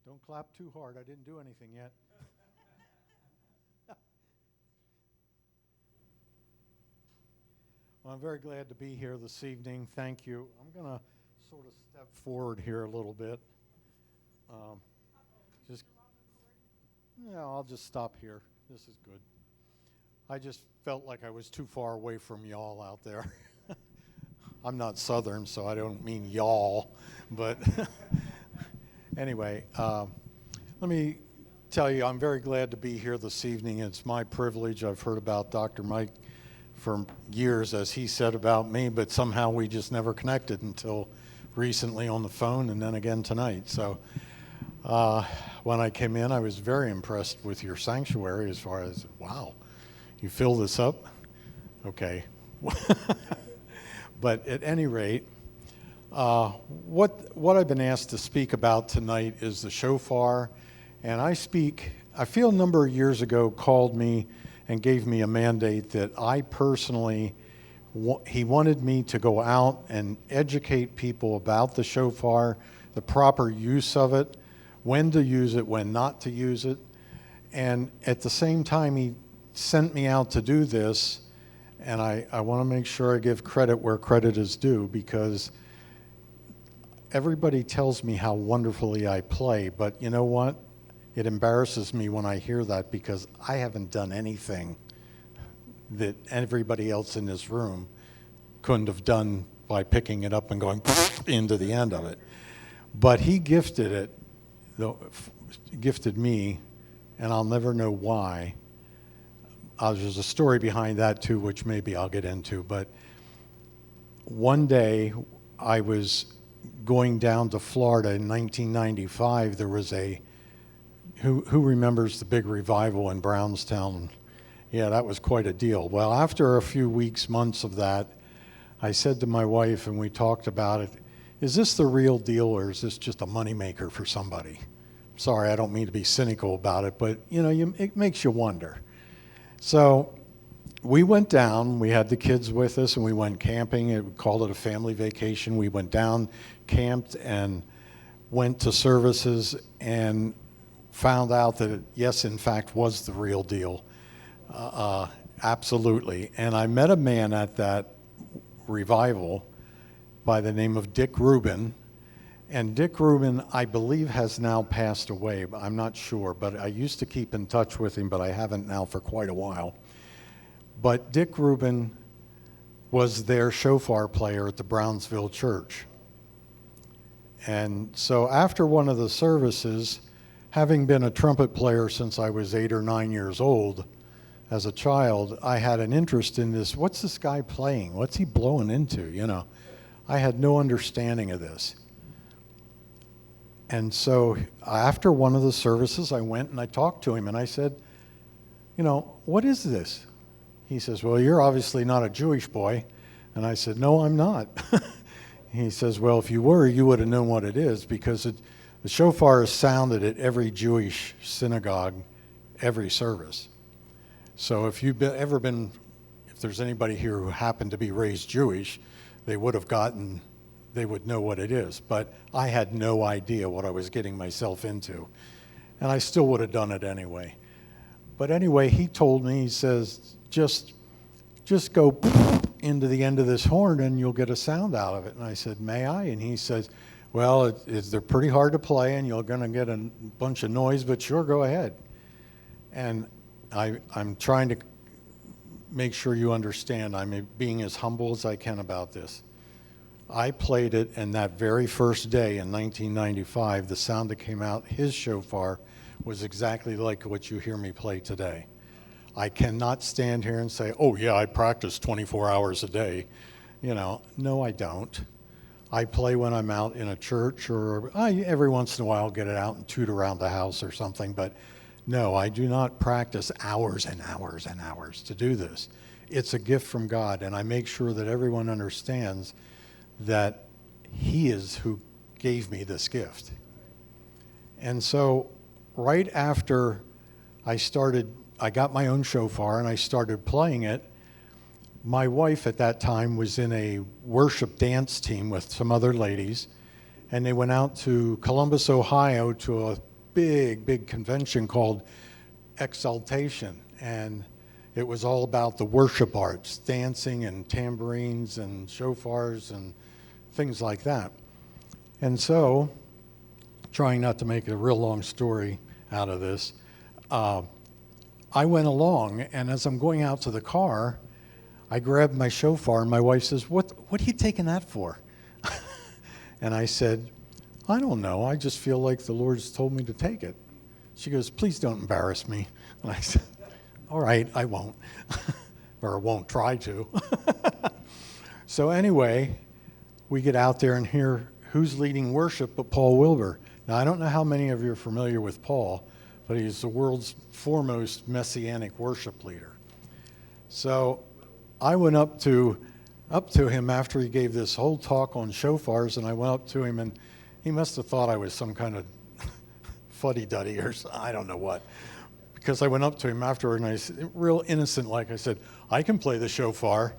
Don't clap too hard. I didn't do anything yet. Well, I'm very glad to be here this evening. Thank you. I'm going to sort of step forward here a little bit. Just, yeah, I'll just stop here. This is good. I just felt like I was too far away from y'all out there. I'm not Southern, so I don't mean y'all, but anyway, let me tell you, I'm very glad to be here this evening. It's my privilege. I've heard about Dr. Mike for years, as he said about me, but somehow we just never connected until recently on the phone and then again tonight. So when I came in, I was very impressed with your sanctuary as far as, wow, you fill this up? Okay. But at any rate, what I've been asked to speak about tonight is the shofar. And I feel a number of years ago called me and gave me a mandate that I personally, he wanted me to go out and educate people about the shofar, the proper use of it, when to use it, when not to use it. And at the same time, he sent me out to do this. And I want to make sure I give credit where credit is due, because everybody tells me how wonderfully I play, but you know what? It embarrasses me when I hear that, because I haven't done anything that everybody else in this room couldn't have done by picking it up and going into the end of it. But he gifted me, and I'll never know why. There's a story behind that too, which maybe I'll get into. But one day I was going down to Florida in 1995. There was who remembers the big revival in Brownstown? Yeah, that was quite a deal. Well, after a few weeks, months of that, I said to my wife, and we talked about it, is this the real deal, or is this just a moneymaker for somebody? Sorry, I don't mean to be cynical about it, but it makes you wonder. So we went down, we had the kids with us, and we went camping. We called it a family vacation. We went down, camped, and went to services, and found out that it, yes, in fact, was the real deal. Absolutely. And I met a man at that revival by the name of Dick Rubin. And Dick Rubin, I believe, has now passed away. I'm not sure, but I used to keep in touch with him, but I haven't now for quite a while. But Dick Rubin was their shofar player at the Brownsville church. And so after one of the services, having been a trumpet player since I was 8 or 9 years old, as a child, I had an interest in this. What's this guy playing? What's he blowing into? I had no understanding of this. And so after one of the services, I went and I talked to him and I said, what is this? He says, well, you're obviously not a Jewish boy. And I said, no, I'm not. He says, well, if you were, you would have known what it is, because the shofar is sounded at every Jewish synagogue, every service. So if you've if there's anybody here who happened to be raised Jewish, they would know what it is. But I had no idea what I was getting myself into. And I still would have done it anyway. But anyway, he told me, he says, just go into the end of this horn and you'll get a sound out of it. And I said, may I? And he says, well, they're pretty hard to play and you're going to get a bunch of noise, but sure, go ahead. And I'm trying to make sure you understand. I'm being as humble as I can about this. I played it, and that very first day in 1995, the sound that came out, his shofar, was exactly like what you hear me play today. I cannot stand here and say, oh yeah, I practice 24 hours a day. No, I don't. I play when I'm out in a church, or every once in a while get it out and toot around the house or something, but no, I do not practice hours and hours and hours to do this. It's a gift from God, and I make sure that everyone understands that He is who gave me this gift. And so right after I got my own shofar and I started playing it, my wife at that time was in a worship dance team with some other ladies, and they went out to Columbus, Ohio to a big convention called Exaltation, and it was all about the worship arts, dancing and tambourines and shofars and things like that. And so, trying not to make a real long story out of this, I went along, and as I'm going out to the car, I grabbed my shofar, and my wife says, what are you taking that for? And I said, I don't know. I just feel like the Lord's told me to take it. She goes, please don't embarrass me. And I said, all right, I won't. Or I won't try to. So anyway, we get out there and hear who's leading worship but Paul Wilbur. Now, I don't know how many of you are familiar with Paul, but he's the world's foremost messianic worship leader. So I went up to him after he gave this whole talk on shofars, and I went up to him, and he must have thought I was some kind of fuddy-duddy or I don't know what. Because I went up to him afterward, and I said, real innocent like, I said, I can play the shofar.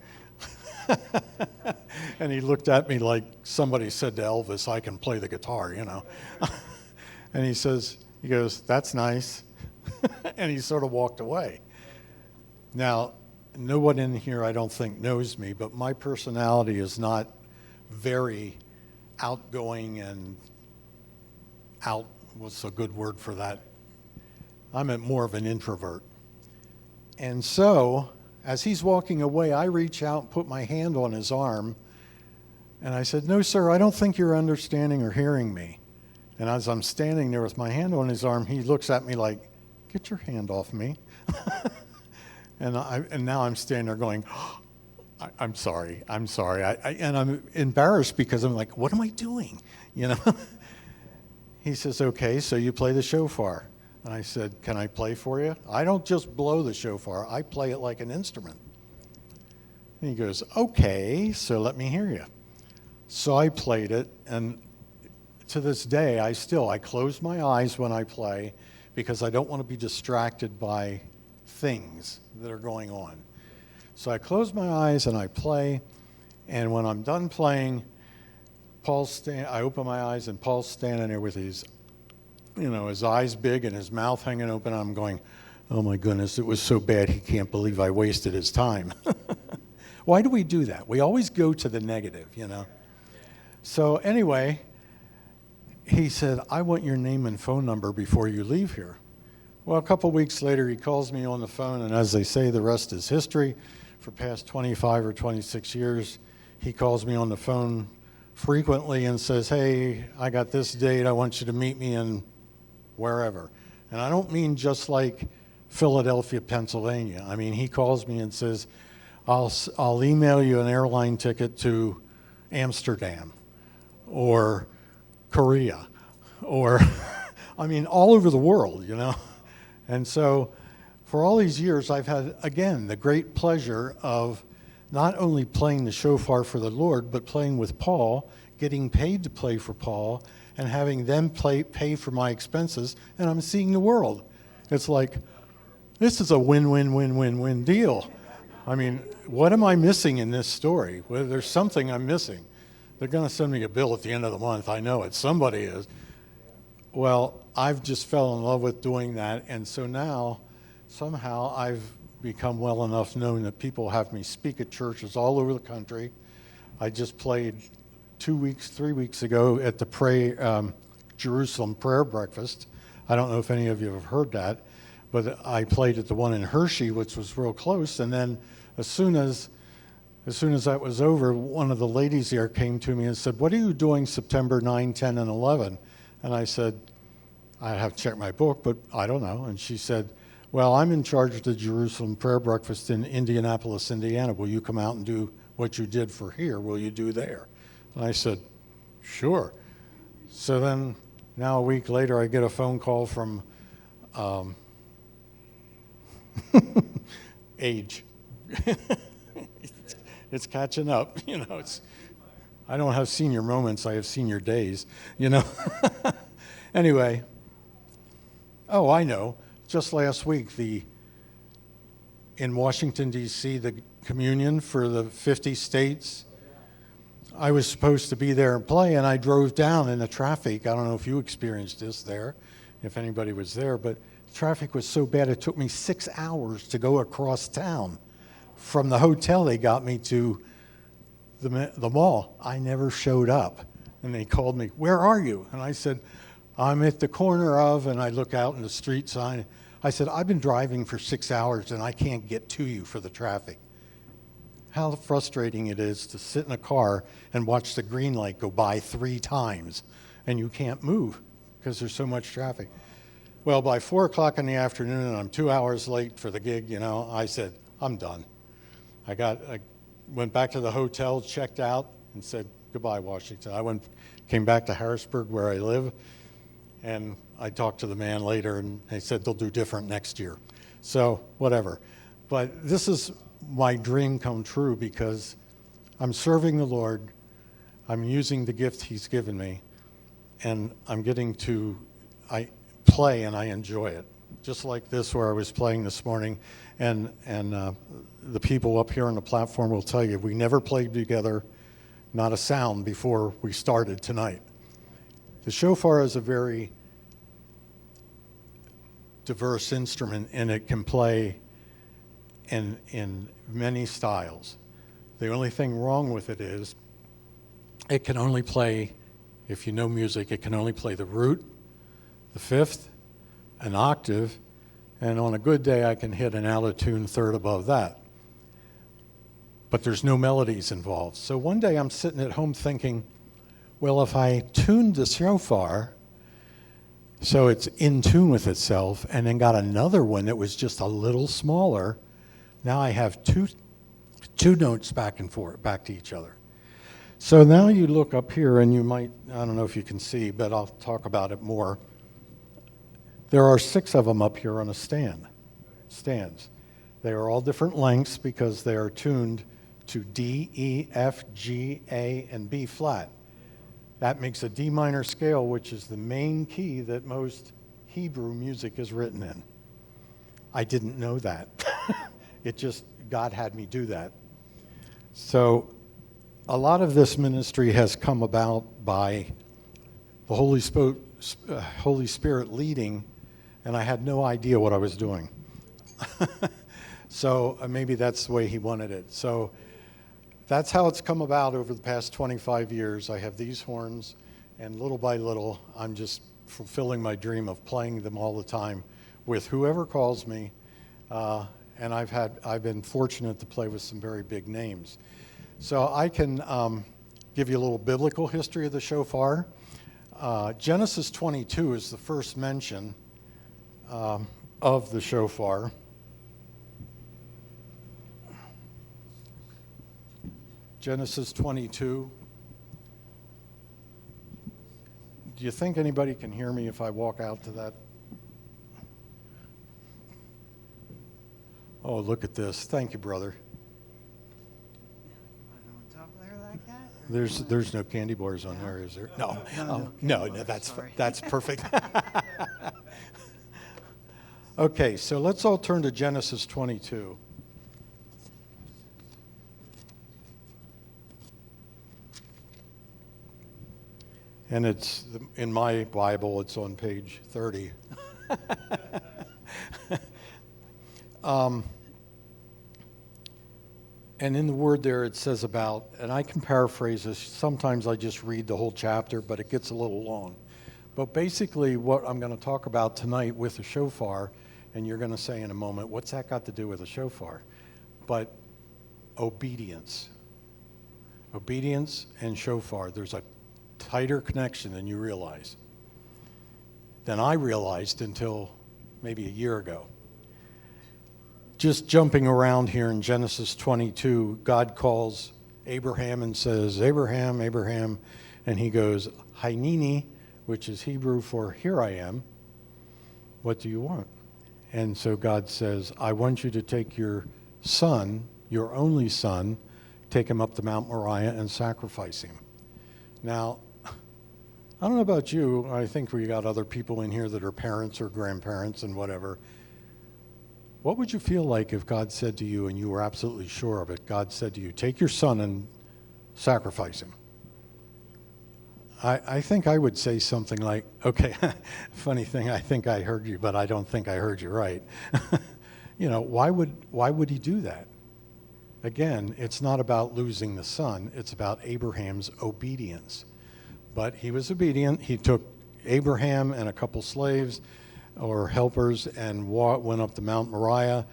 And he looked at me like somebody said to Elvis, I can play the guitar, you know. And he goes, that's nice. And he sort of walked away. Now, no one in here, I don't think, knows me, but my personality is not very outgoing and what's a good word for that? I'm more of an introvert. And so, as he's walking away, I reach out and put my hand on his arm, and I said, no, sir, I don't think you're understanding or hearing me. And as I'm standing there with my hand on his arm, he looks at me like, get your hand off me. And now I'm standing there going, oh, I'm sorry. And I'm embarrassed because I'm like, what am I doing? You know? He says, okay, so you play the shofar. And I said, can I play for you? I don't just blow the shofar. I play it like an instrument. And he goes, okay, so let me hear you. So I played it, and to this day, I close my eyes when I play because I don't want to be distracted by things that are going on. So I close my eyes and I play, and when I'm done playing, I open my eyes, and Paul's standing there with his eyes big and his mouth hanging open. And I'm going, oh my goodness, it was so bad he can't believe I wasted his time. Why do we do that? We always go to the negative, you know. So anyway, he said, I want your name and phone number before you leave here. Well, a couple weeks later, he calls me on the phone, and as they say, the rest is history. For past 25 or 26 years, he calls me on the phone frequently and says, hey, I got this date. I want you to meet me in wherever. And I don't mean just like Philadelphia, Pennsylvania. I mean, he calls me and says, I'll email you an airline ticket to Amsterdam or Korea or, I mean, all over the world, you know. And so for all these years, I've had, again, the great pleasure of not only playing the shofar for the Lord, but playing with Paul, getting paid to play for Paul, and having them pay for my expenses, and I'm seeing the world. It's like, this is a win-win-win-win-win deal. I mean, what am I missing in this story? Well, there's something I'm missing. They're going to send me a bill at the end of the month. I know it. Somebody is. Well, I've just fell in love with doing that, and so now somehow I've become well enough known that people have me speak at churches all over the country. I just played 3 weeks ago at the Jerusalem Prayer Breakfast. I don't know if any of you have heard that, but I played at the one in Hershey, which was real close, and then as soon as that was over, one of the ladies there came to me and said, what are you doing September 9, 10, and 11? And I said, I have to check my book, but I don't know. And she said, well, I'm in charge of the Jerusalem Prayer Breakfast in Indianapolis, Indiana. Will you come out and do what you did for here? Will you do there? And I said, sure. So then now a week later, I get a phone call from age. It's catching up, you know. I don't have senior moments, I have senior days, you know. Anyway, oh, I know. Just last week, in Washington, D.C., the communion for the 50 states, I was supposed to be there and play, and I drove down in the traffic. I don't know if you experienced this there if anybody was there, but traffic was so bad it took me 6 hours to go across town. From the hotel they got me to the mall. I never showed up. And they called me, "Where are you?" And I said, "I'm at the corner of," and I look out in the street sign. I said, "I've been driving for 6 hours and I can't get to you for the traffic." How frustrating it is to sit in a car and watch the green light go by 3 times and you can't move because there's so much traffic. Well, by 4 o'clock in the afternoon, and I'm 2 hours late for the gig, I said, I'm done. I went back to the hotel, checked out, and said, "Goodbye, Washington." Came back to Harrisburg where I live, and I talked to the man later, and they said they'll do different next year. So, whatever. But this is my dream come true because I'm serving the Lord, I'm using the gift He's given me, and I'm getting to play and I enjoy it. Just like this where I was playing this morning, and the people up here on the platform will tell you, we never played together, not a sound before we started tonight. The shofar is a very diverse instrument, and it can play in many styles. The only thing wrong with it is it can only play, if you know music, it can only play the root, the fifth, an octave, and on a good day I can hit an out of tune third above that. But there's no melodies involved. So one day I'm sitting at home thinking, well, if I tuned the shofar so it's in tune with itself, and then got another one that was just a little smaller, now I have two notes back and forth, back to each other. So now you look up here, and you might, I don't know if you can see, but I'll talk about it more. There are 6 of them up here on a stands. They are all different lengths because they are tuned to D, E, F, G, A, and B flat. That makes a D minor scale, which is the main key that most Hebrew music is written in. I didn't know that. It just, God had me do that. So a lot of this ministry has come about by the Holy Spirit leading, and I had no idea what I was doing. So maybe that's the way He wanted it. So that's how it's come about over the past 25 years. I have these horns, and little by little, I'm just fulfilling my dream of playing them all the time with whoever calls me. And I've been fortunate to play with some very big names. So I can give you a little biblical history of the shofar. Genesis 22 is the first mention of the shofar. Genesis 22. Do you think anybody can hear me if I walk out to that? Oh, look at this. Thank you, brother. On top there like that? There's no candy bars on there, is there? No, that's perfect. Okay, so let's all turn to Genesis 22. And it's, in my Bible, it's on page 30. And in the word there it says about, and I can paraphrase this, sometimes I just read the whole chapter, but it gets a little long. But basically what I'm going to talk about tonight with the shofar, and you're going to say in a moment, what's that got to do with a shofar? But obedience. Obedience and shofar, there's a tighter connection than you realize. Than I realized until maybe a year ago. Just jumping around here in Genesis 22, God calls Abraham and says, "Abraham, Abraham," and he goes, "Hineni," which is Hebrew for "here I am. What do you want?" And so God says, "I want you to take your son, your only son, take him up to Mount Moriah and sacrifice him." Now, I don't know about you, I think we got other people in here that are parents or grandparents and whatever. What would you feel like if God said to you, and you were absolutely sure of it, God said to you, "Take your son and sacrifice him"? I think I would say something like, okay, funny thing, I think I heard you, but I don't think I heard you right. Why would he do that? Again, it's not about losing the son, it's about Abraham's obedience. But he was obedient. He took Abraham and a couple slaves or helpers and went up to Mount Moriah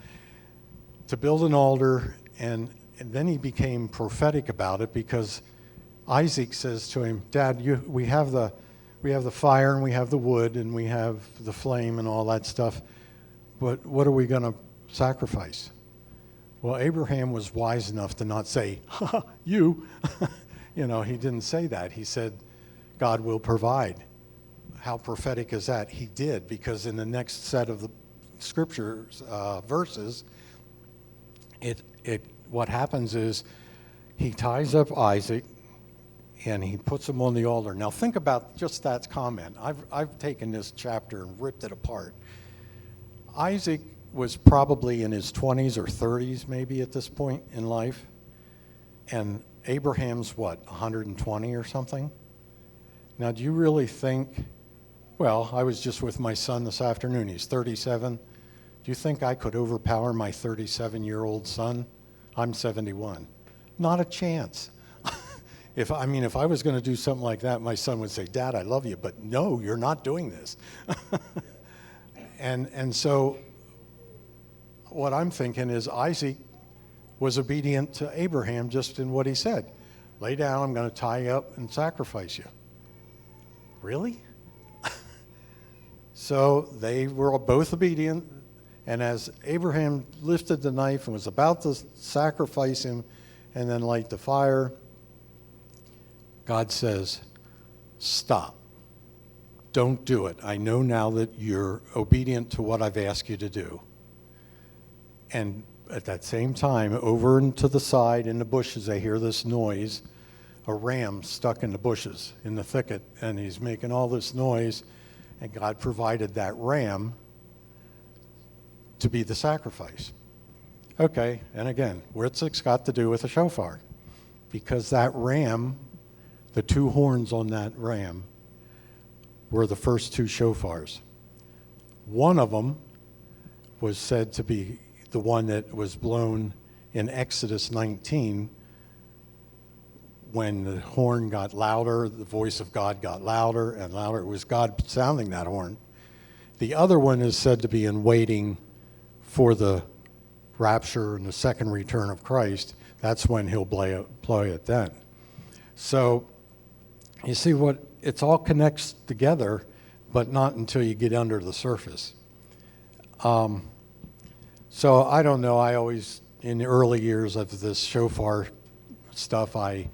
to build an altar, and then he became prophetic about it because Isaac says to him, Dad, we have the fire and we have the wood and we have the flame and all that stuff, but what are we going to sacrifice? Well, Abraham was wise enough to not say, ha, you. He didn't say that. He said, God will provide. How prophetic is that? He did, because in the next set of the scriptures verses, what happens is he ties up Isaac and he puts him on the altar. Now think about just that comment. I've taken this chapter and ripped it apart. Isaac was probably in his 20s or 30s maybe at this point in life, and Abraham's 120 or something? Now, do you really think, well, I was just with my son this afternoon, he's 37. Do you think I could overpower my 37-year-old son? I'm 71. Not a chance. If I was going to do something like that, my son would say, Dad, I love you, but no, you're not doing this. And so what I'm thinking is Isaac was obedient to Abraham just in what he said. Lay down, I'm going to tie you up and sacrifice you. Really? So they were both obedient, and as Abraham lifted the knife and was about to sacrifice him and then light the fire, God says, stop. Don't do it. I know now that you're obedient to what I've asked you to do. And at that same time, over and to the side in the bushes, I hear this noise, a ram stuck in the bushes, in the thicket, and he's making all this noise, and God provided that ram to be the sacrifice. Okay, and again, what's it got to do with a shofar? Because that ram, the two horns on that ram, were the first two shofars. One of them was said to be the one that was blown in Exodus 19 when the horn got louder, the voice of God got louder and louder. It was God sounding that horn. The other one is said to be in waiting for the rapture and the second return of Christ. That's when he'll play it then. So you see what, it all connects together, but not until you get under the surface. So I don't know, I always, in the early years of this shofar stuff, I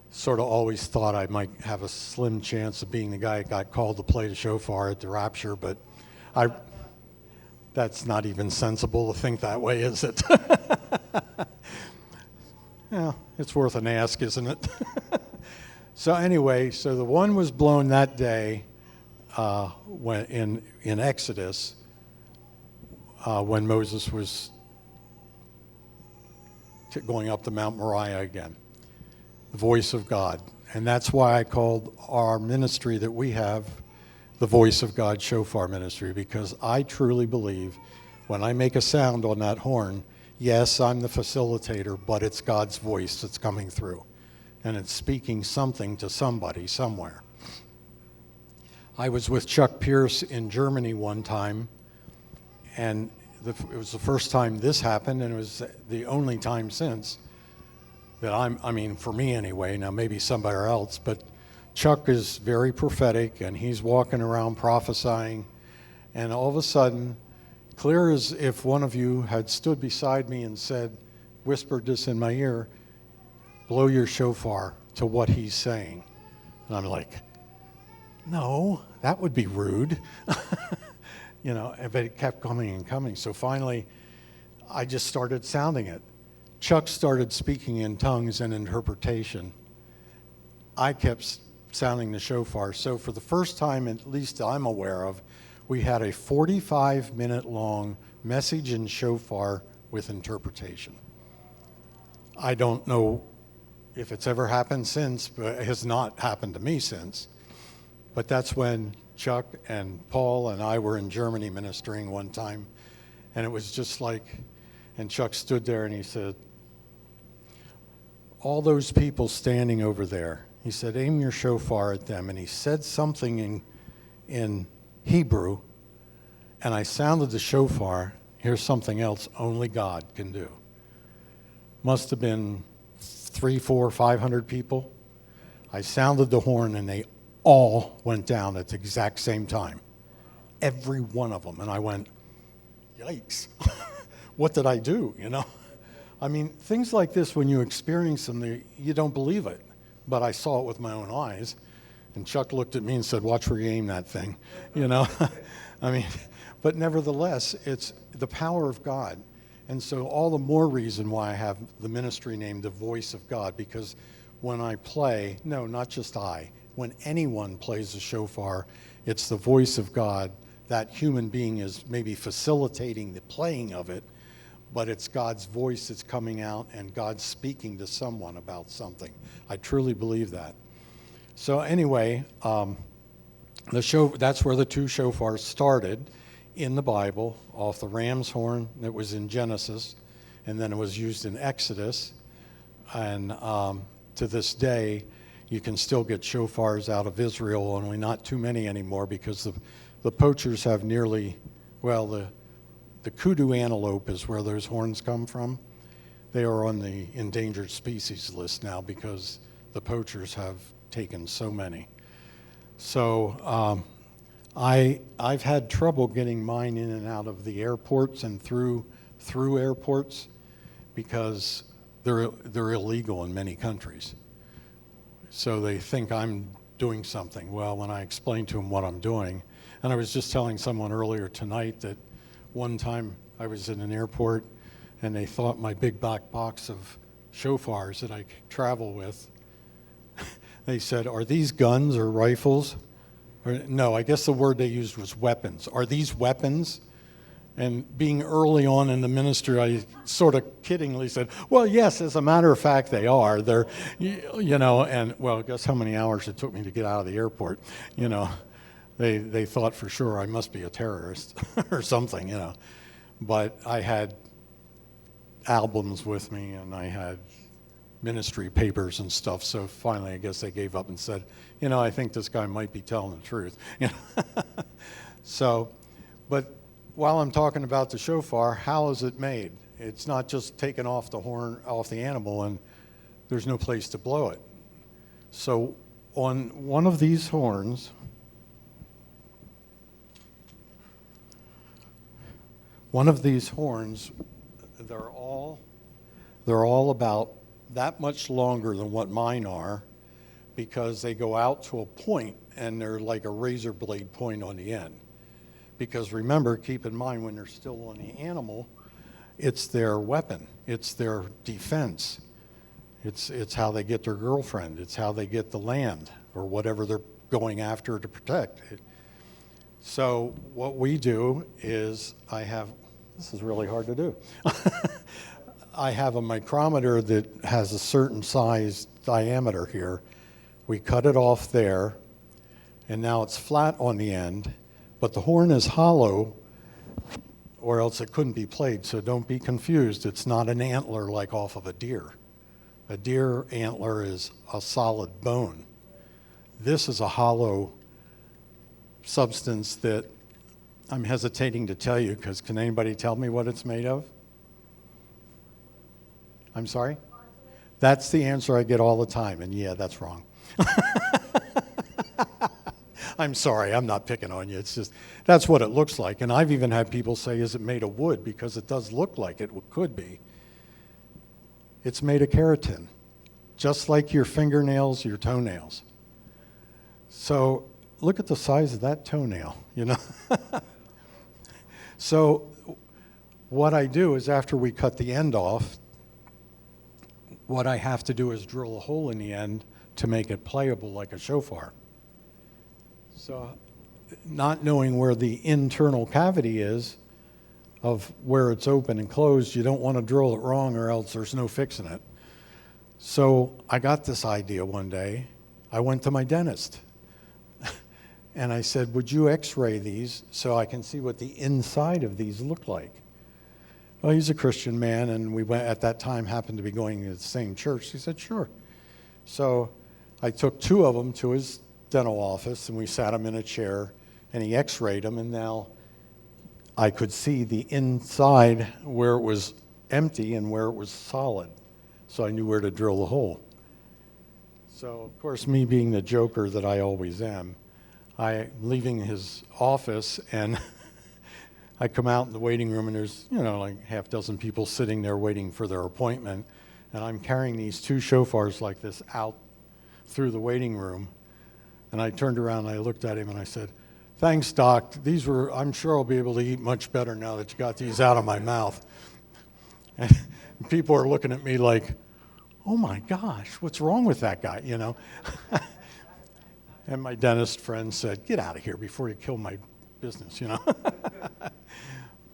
sort of always thought I might have a slim chance of being the guy that got called to play the shofar at the rapture, but that's not even sensible to think that way, is it? Yeah, it's worth an ask, isn't it? So anyway, so the one was blown that day when in Exodus when Moses was going up to Mount Moriah again, the voice of God. And that's why I called our ministry that we have the Voice of God Shofar Ministry, because I truly believe when I make a sound on that horn, yes, I'm the facilitator, but it's God's voice that's coming through. And it's speaking something to somebody somewhere. I was with Chuck Pierce in Germany one time, and it was the first time this happened, and it was the only time since that I mean, for me anyway, now maybe somewhere else, but Chuck is very prophetic, and he's walking around prophesying, and all of a sudden, clear as if one of you had stood beside me and said, whispered this in my ear, blow your shofar to what he's saying. And I'm like, no, that would be rude. But it kept coming and coming. So finally, I just started sounding it. Chuck started speaking in tongues and interpretation. I kept sounding the shofar. So for the first time, at least I'm aware of, we had a 45-minute long message in shofar with interpretation. I don't know if it's ever happened since, but it has not happened to me since. But that's when Chuck and Paul and I were in Germany ministering one time, and it was just like, and Chuck stood there and he said, all those people standing over there, he said, aim your shofar at them. And he said something in Hebrew, and I sounded the shofar. Here's something else only God can do. Must have been 300, 400, 500 people. I sounded the horn, and they all went down at the exact same time. Every one of them. And I went, yikes. What did I do, I mean, things like this, when you experience them, you don't believe it. But I saw it with my own eyes. And Chuck looked at me and said, watch where you aim that thing, I mean, but nevertheless, it's the power of God. And so all the more reason why I have the ministry named The Voice of God, because when I play, no, not just when anyone plays the shofar, it's the voice of God. That human being is maybe facilitating the playing of it, but it's God's voice that's coming out and God speaking to someone about something. I truly believe that. So anyway, that's where the two shofars started in the Bible, off the ram's horn that was in Genesis, and then it was used in Exodus. And to this day, you can still get shofars out of Israel, only not too many anymore, because the poachers have the kudu antelope is where those horns come from. They are on the endangered species list now because the poachers have taken so many. So I've had trouble getting mine in and out of the airports and through airports because they're illegal in many countries. So they think I'm doing something. Well, when I explain to them what I'm doing, and I was just telling someone earlier tonight that one time I was in an airport and they thought my big black box of shofars that I travel with, they said, are these guns or rifles? Or, no, I guess the word they used was weapons. Are these weapons? And being early on in the ministry, I sort of kiddingly said, well, yes, as a matter of fact, they are. They're, and well, guess how many hours it took me to get out of the airport, They thought for sure I must be a terrorist or something, But I had albums with me and I had ministry papers and stuff. So finally, I guess they gave up and said, I think this guy might be telling the truth. So, but while I'm talking about the shofar, how is it made? It's not just taken off the horn, off the animal, and there's no place to blow it. So on one of these horns, they're all about that much longer than what mine are, because they go out to a point and they're like a razor blade point on the end. Because remember, keep in mind, when they're still on the animal, it's their weapon, it's their defense, it's how they get their girlfriend, it's how they get the land or whatever they're going after to protect. So what we do is this is really hard to do. I have a micrometer that has a certain size diameter here. We cut it off there, and now it's flat on the end, but the horn is hollow, or else it couldn't be played, so don't be confused. It's not an antler like off of a deer. A deer antler is a solid bone. This is a hollow substance that I'm hesitating to tell you, because can anybody tell me what it's made of? I'm sorry? That's the answer I get all the time, and yeah, that's wrong. I'm sorry, I'm not picking on you. It's just, that's what it looks like. And I've even had people say, is it made of wood? Because it does look like it could be. It's made of keratin, just like your fingernails, your toenails. So look at the size of that toenail, So what I do is, after we cut the end off, what I have to do is drill a hole in the end to make it playable like a shofar. So not knowing where the internal cavity is of where it's open and closed, you don't want to drill it wrong, or else there's no fixing it. So I got this idea one day. I went to my dentist and I said, would you x-ray these so I can see what the inside of these look like? Well, he's a Christian man, and we went, at that time happened to be going to the same church. He said, sure. So I took two of them to his dental office, and we sat him in a chair, and he x-rayed them, and now I could see the inside where it was empty and where it was solid. So I knew where to drill the hole. So, of course, me being the joker that I always am, leaving his office, and I come out in the waiting room, and there's, like half dozen people sitting there waiting for their appointment, and I'm carrying these two shofars like this out through the waiting room, and I turned around and I looked at him and I said, thanks, Doc. I'm sure I'll be able to eat much better now that you got these out of my mouth. And people are looking at me like, oh my gosh, what's wrong with that guy, And my dentist friend said, get out of here before you kill my business,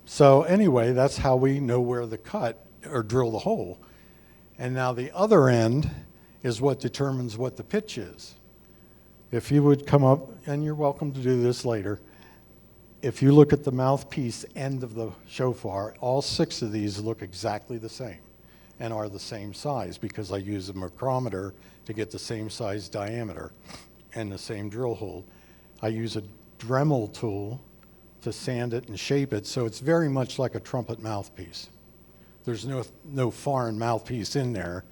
So anyway, that's how we know where to cut or drill the hole. And now the other end is what determines what the pitch is. If you would come up, and you're welcome to do this later, if you look at the mouthpiece end of the shofar, all 6 of these look exactly the same and are the same size because I use a micrometer to get the same size diameter and the same drill hole. I use a Dremel tool to sand it and shape it, so it's very much like a trumpet mouthpiece. There's no foreign mouthpiece in there.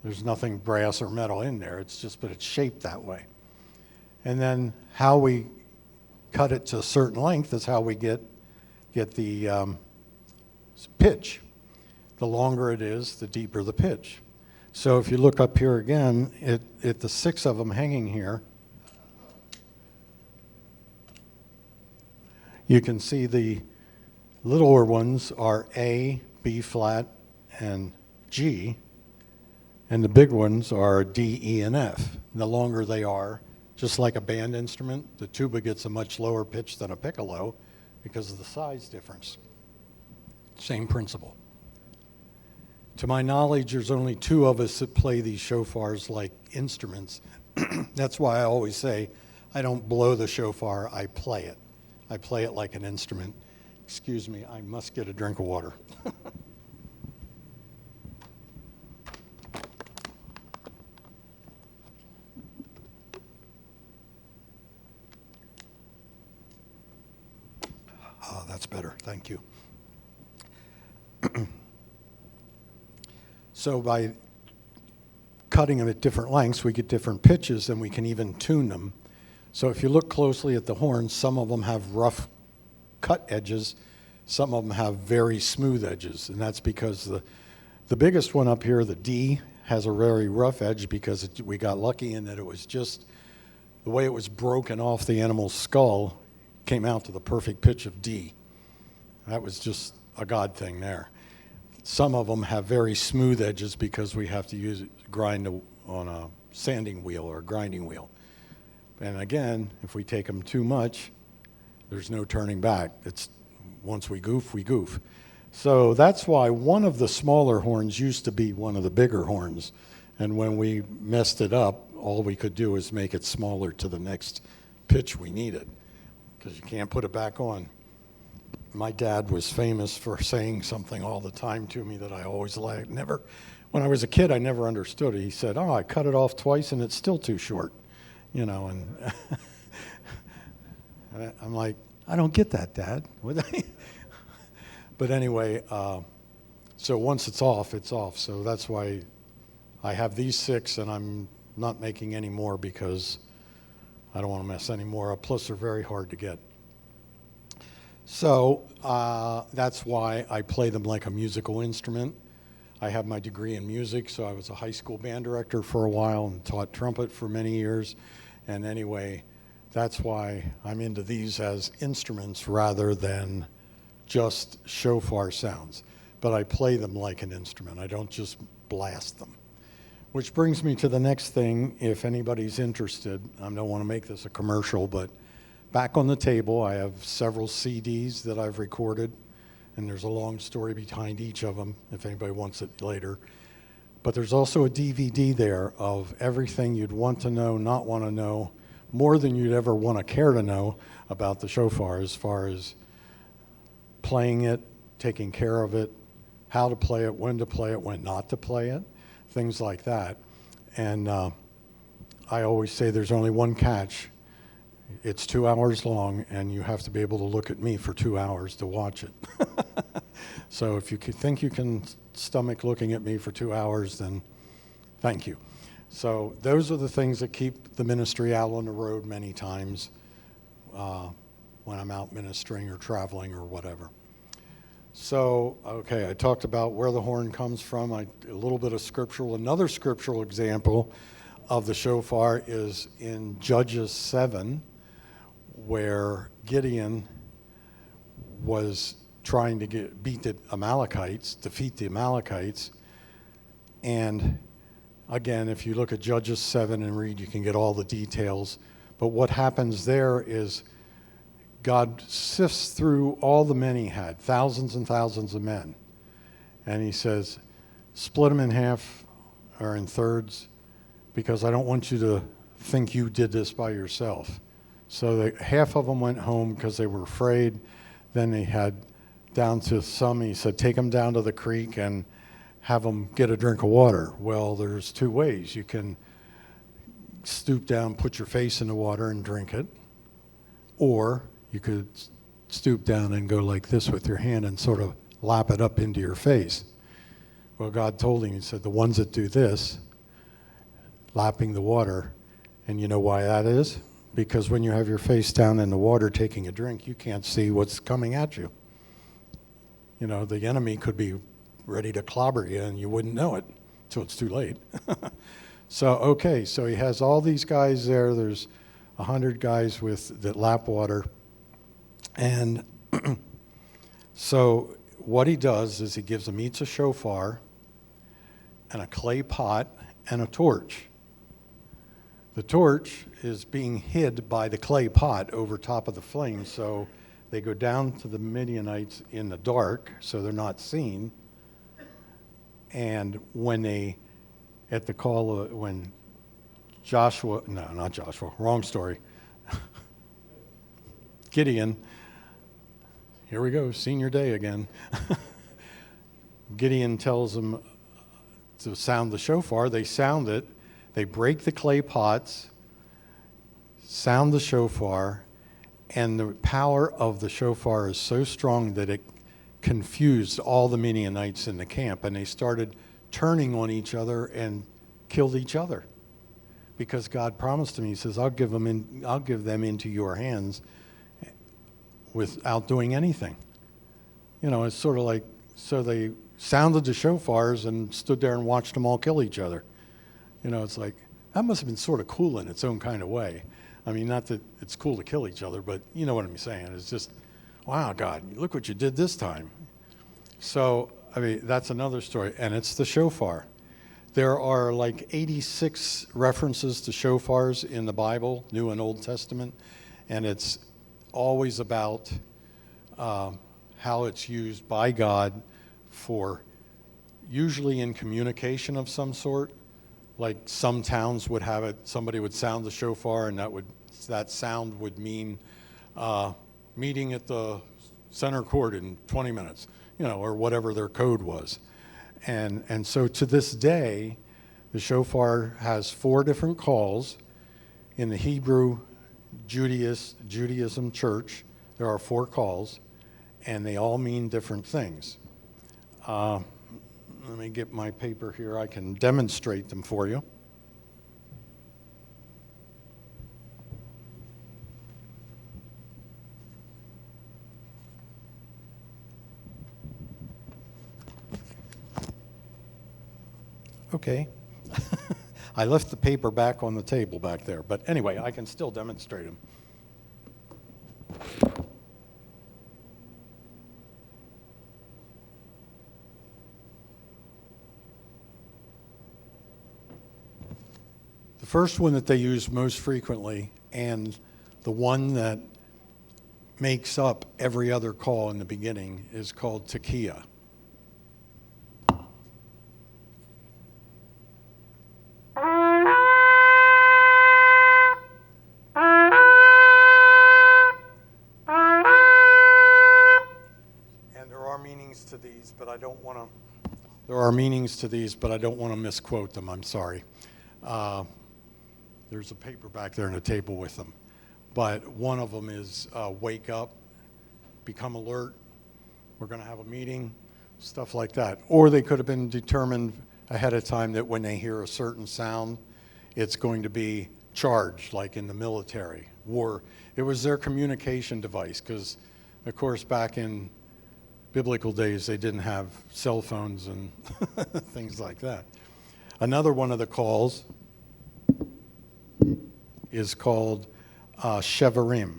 There's nothing brass or metal in there. But it's shaped that way. And then how we cut it to a certain length is how we get the pitch. The longer it is, the deeper the pitch. So if you look up here again, at the 6 of them hanging here, you can see the littler ones are A, B flat, and G, and the big ones are D, E, and F. And the longer they are, just like a band instrument, the tuba gets a much lower pitch than a piccolo because of the size difference. Same principle. To my knowledge, there's only 2 of us that play these shofars like instruments. That's why I always say I don't blow the shofar, I play it. I play it like an instrument. Excuse me, I must get a drink of water. Oh, that's better, thank you. So by cutting them at different lengths, we get different pitches, and we can even tune them. So if you look closely at the horns, some of them have rough cut edges, some of them have very smooth edges, and that's because the biggest one up here, the D, has a very rough edge because we got lucky in that it was just the way it was broken off the animal's skull came out to the perfect pitch of D. That was just a God thing there. Some of them have very smooth edges because we have to grind on a sanding wheel or a grinding wheel. And again, if we take them too much, there's no turning back. Once we goof, we goof. So that's why one of the smaller horns used to be one of the bigger horns. And when we messed it up, all we could do is make it smaller to the next pitch we needed, because you can't put it back on. My dad was famous for saying something all the time to me that I always liked. When I was a kid, I never understood it. He said, oh, I cut it off twice and it's still too short, and I'm like, I don't get that, Dad. But anyway, so once it's off, it's off. So that's why I have these 6, and I'm not making any more because I don't want to mess any more up. Plus, they're very hard to get. So that's why I play them like a musical instrument. I have my degree in music, so I was a high school band director for a while and taught trumpet for many years. And anyway, that's why I'm into these as instruments rather than just shofar sounds. But I play them like an instrument. I don't just blast them. Which brings me to the next thing, if anybody's interested. I don't want to make this a commercial, but back on the table, I have several CDs that I've recorded, and there's a long story behind each of them, if anybody wants it later. But there's also a DVD there of everything you'd want to know, not want to know, more than you'd ever want to care to know about the shofar, as far as playing it, taking care of it, how to play it, when not to play it, things like that. And I always say there's only one catch. It's 2 hours long, and you have to be able to look at me for 2 hours to watch it. So if you think you can stomach looking at me for 2 hours, then thank you. So those are the things that keep the ministry out on the road many times when I'm out ministering or traveling or whatever. So, okay, I talked about where the horn comes from, a little bit of scriptural. Another scriptural example of the shofar is in Judges 7, where Gideon was trying to defeat the Amalekites. And again, if you look at Judges 7 and read, you can get all the details. But what happens there is God sifts through all the men he had, thousands and thousands of men. And he says, split them in half or in thirds, because I don't want you to think you did this by yourself. So half of them went home because they were afraid. Then they had down to some, he said, take them down to the creek and have them get a drink of water. Well, there's two ways. You can stoop down, put your face in the water and drink it, or you could stoop down and go like this with your hand and sort of lap it up into your face. Well, God told him, he said, the ones that do this, lapping the water, and you know why that is? Because when you have your face down in the water taking a drink, you can't see what's coming at you. You know, the enemy could be ready to clobber you and you wouldn't know it until it's too late. So he has all these guys there. There's 100 guys that lap water. And so what he does is he gives them each a shofar and a clay pot and a torch. The torch is being hid by the clay pot over top of the flame, so they go down to the Midianites in the dark, so they're not seen. And when Gideon, here we go, senior day again. Gideon tells them to sound the shofar. They sound it. They break the clay pots, sound the shofar, and the power of the shofar is so strong that it confused all the Midianites in the camp, and they started turning on each other and killed each other. Because God promised him, he says, I'll give them into your hands without doing anything. You know, it's sort of like, so they sounded the shofars and stood there and watched them all kill each other. You know, it's like, that must have been sort of cool in its own kind of way. I mean, not that it's cool to kill each other, but you know what I'm saying. It's just, wow, God, look what you did this time. So, I mean, that's another story, and it's the shofar. There are like 86 references to shofars in the Bible, New and Old Testament, and it's always about how it's used by God for usually in communication of some sort. Like some towns would have it, somebody would sound the shofar, and that sound would mean meeting at the center court in 20 minutes, you know, or whatever their code was. And so to this day, the shofar has 4 different calls. In the Hebrew Judaism church, there are 4 calls, and they all mean different things. Let me get my paper here. I can demonstrate them for you. Okay. I left the paper back on the table back there, but anyway, I can still demonstrate them. The first one that they use most frequently, and the one that makes up every other call in the beginning, is called tekiah. There are meanings to these, but I don't want to misquote them. I'm sorry. There's a paper back there on the table with them. But one of them is wake up, become alert, we're going to have a meeting, stuff like that. Or they could have been determined ahead of time that when they hear a certain sound, it's going to be charged, like in the military. War. It was their communication device because, of course, back in biblical days, they didn't have cell phones and things like that. Another one of the calls is called Shevarim.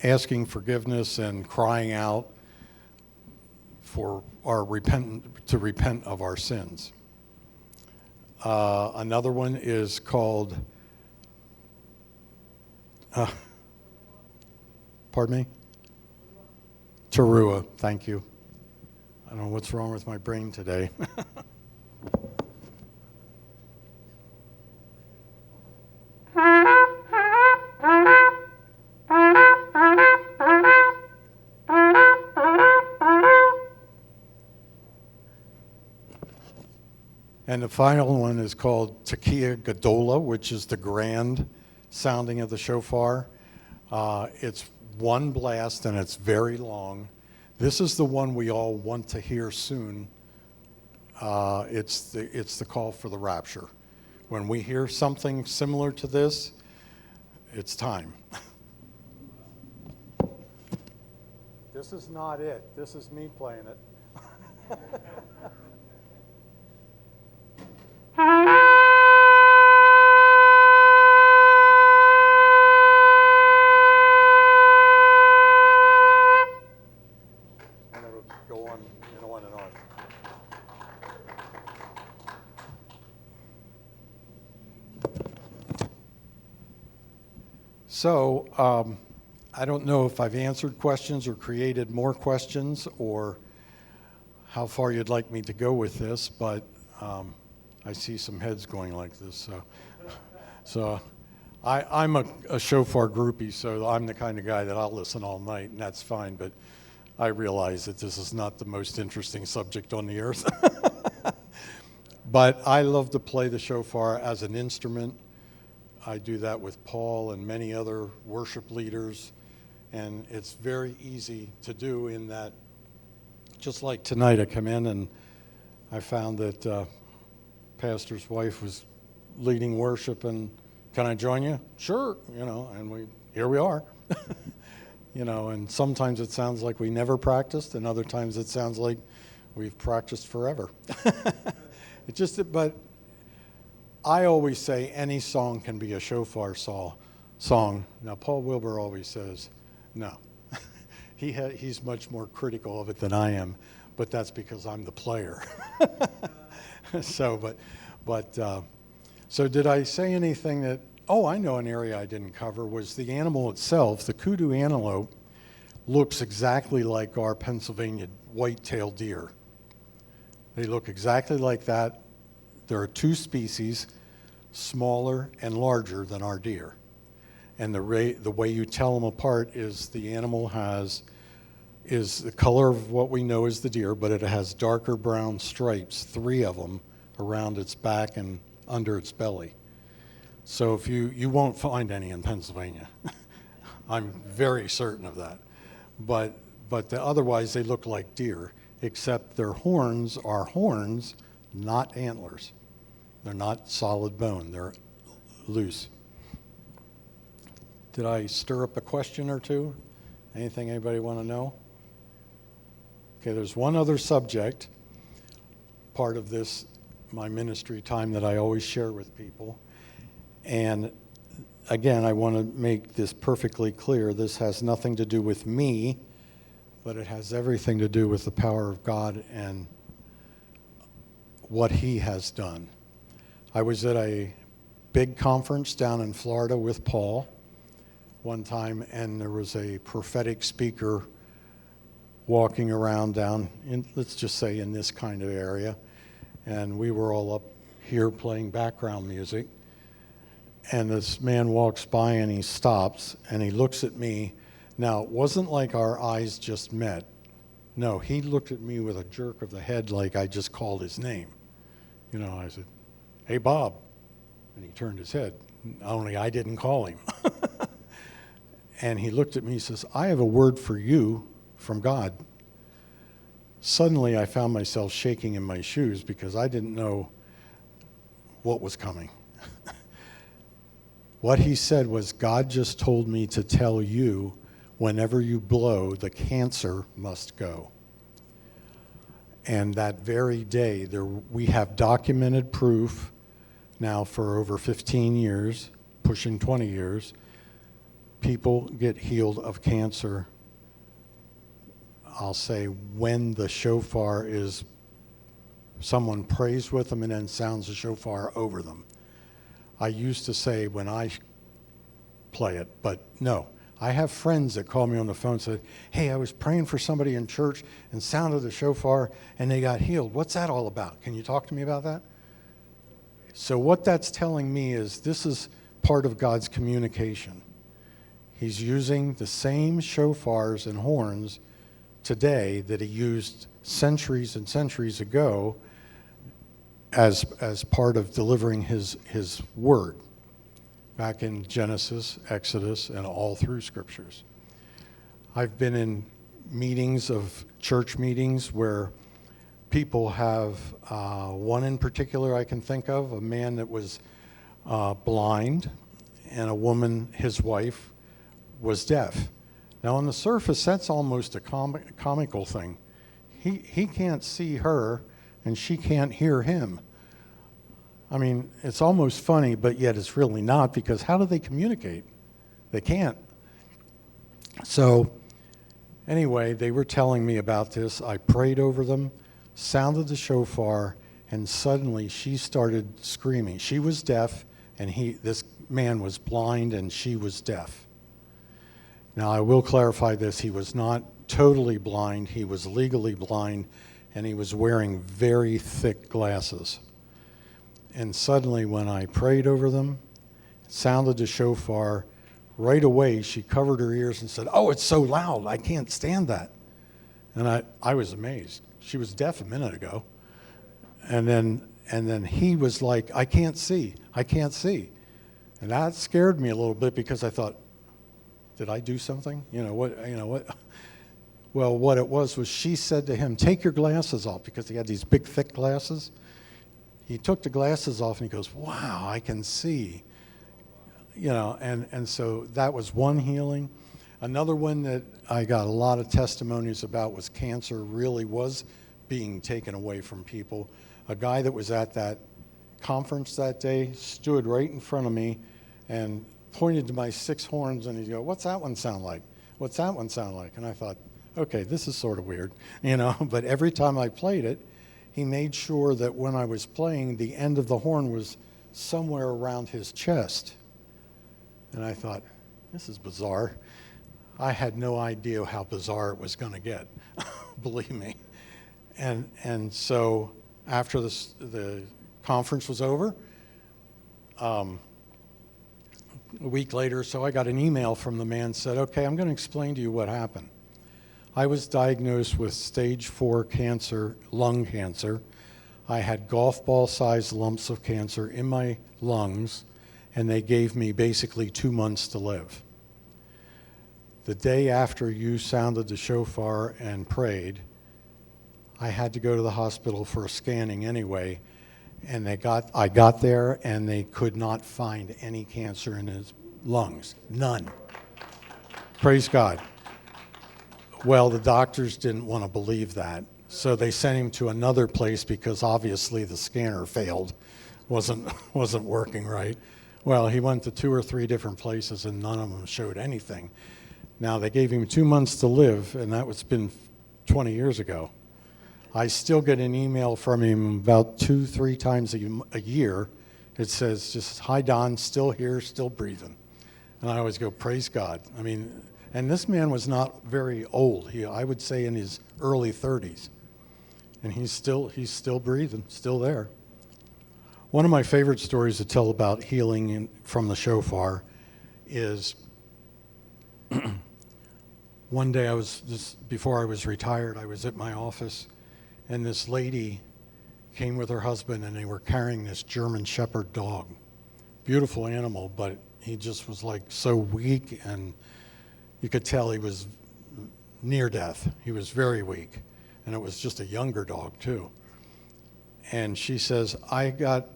Asking forgiveness and crying out for our to repent of our sins. Another one is called, pardon me? Teruah, thank you. I don't know what's wrong with my brain today. And the final one is called Tekiah Gadola, which is the grand sounding of the shofar. It's one blast and it's very long. This is the one we all want to hear soon. It's the call for the rapture. When we hear something similar to this, it's time. This is not it. This is me playing it. And it'll go on and on and on. So, I don't know if I've answered questions or created more questions or how far you'd like me to go with this, but I see some heads going like this. So I'm a shofar groupie, so I'm the kind of guy that I'll listen all night, and that's fine, but I realize that this is not the most interesting subject on the earth. But I love to play the shofar as an instrument. I do that with Paul and many other worship leaders, and it's very easy to do in that, just like tonight I come in and I found that pastor's wife was leading worship, and can I join you? Sure, and here we are. And sometimes it sounds like we never practiced, and other times it sounds like we've practiced forever. But I always say any song can be a shofar song. Now, Paul Wilbur always says, no. He's much more critical of it than I am, but that's because I'm the player. So did I say anything that, I know an area I didn't cover was the animal itself. The kudu antelope looks exactly like our Pennsylvania white-tailed deer. They look exactly like that. There are two species, smaller and larger than our deer. And the way you tell them apart is the animal is the color of what we know as the deer, but it has darker brown stripes, 3 of them, around its back and under its belly. So if you won't find any in Pennsylvania. I'm very certain of that. But otherwise they look like deer, except their horns are horns, not antlers. They're not solid bone, they're loose. Did I stir up a question or two? Anything anybody want to know? Okay, there's one other subject, part of this, my ministry time, that I always share with people. And again, I want to make this perfectly clear. This has nothing to do with me, but it has everything to do with the power of God and what He has done. I was at a big conference down in Florida with Paul one time, and there was a prophetic speaker walking around down in, let's just say, in this kind of area, and we were all up here playing background music, and this man walks by and he stops and he looks at me. Now, it wasn't like our eyes just met. No, he looked at me with a jerk of the head like I just called his name. You know, I said, "Hey, Bob." And he turned his head. Only I didn't call him. And he looked at me and says, "I have a word for you from God." Suddenly, I found myself shaking in my shoes because I didn't know what was coming. What he said was, "God just told me to tell you, whenever you blow, the cancer must go." And that very day, we have documented proof now for over 15 years, pushing 20 years, people get healed of cancer, I'll say, when the shofar is, someone prays with them and then sounds the shofar over them. I used to say when I play it, but no. I have friends that call me on the phone and say, "Hey, I was praying for somebody in church and sounded the shofar and they got healed. What's that all about? Can you talk to me about that?" So what that's telling me is this is part of God's communication. He's using the same shofars and horns today that he used centuries and centuries ago as part of delivering his word back in Genesis, Exodus, and all through scriptures. I've been in meetings of church meetings where people have, one in particular I can think of, a man that was blind, and a woman, his wife, was deaf. Now on the surface, that's almost a comical thing. He can't see her, and she can't hear him. I mean, it's almost funny, but yet it's really not, because how do they communicate? They can't. So anyway, they were telling me about this. I prayed over them, sounded the shofar, and suddenly she started screaming. She was deaf, and this man was blind, and she was deaf. Now, I will clarify this. He was not totally blind. He was legally blind, and he was wearing very thick glasses. And suddenly, when I prayed over them, sounded the shofar, right away she covered her ears and said, "Oh, it's so loud, I can't stand that." And I was amazed. She was deaf a minute ago. And then he was like, I can't see. And that scared me a little bit, because I thought, did I do something? You know what? Well, what it was she said to him, "Take your glasses off," because he had these big, thick glasses. He took the glasses off and he goes, "Wow, I can see." You know, and so that was one healing. Another one that I got a lot of testimonies about was cancer really was being taken away from people. A guy that was at that conference that day stood right in front of me and pointed to my 6 horns, and he'd go, "What's that one sound like? What's that one sound like?" And I thought, okay, this is sort of weird, you know, but every time I played it, he made sure that when I was playing, the end of the horn was somewhere around his chest. And I thought, this is bizarre. I had no idea how bizarre it was going to get, believe me. And so after the conference was over, a week later, so I got an email from the man, said, "Okay, I'm going to explain to you what happened. I was diagnosed with stage 4 cancer, lung cancer. I had golf ball-sized lumps of cancer in my lungs, and they gave me basically 2 months to live. The day after you sounded the shofar and prayed, I had to go to the hospital for a scanning anyway, and I got there, and they could not find any cancer in his lungs. None. Praise God. Well, the doctors didn't want to believe that, so they sent him to another place because obviously the scanner failed, wasn't working right. Well, he went to 2 or 3 different places, and none of them showed anything. Now, they gave him 2 months to live, and that was been 20 years ago. I still get an email from him about 2-3 times a year. It says just, "Hi, Don, still here, still breathing." And I always go, praise God. I mean, And this man was not very old. I would say in his early 30s. And he's still breathing, still there. One of my favorite stories to tell about healing from the shofar is one day before I was retired, I was at my office, and this lady came with her husband, and they were carrying this German Shepherd dog. Beautiful animal, but he just was like so weak, and you could tell he was near death. He was very weak, and it was just a younger dog too. And she says, I got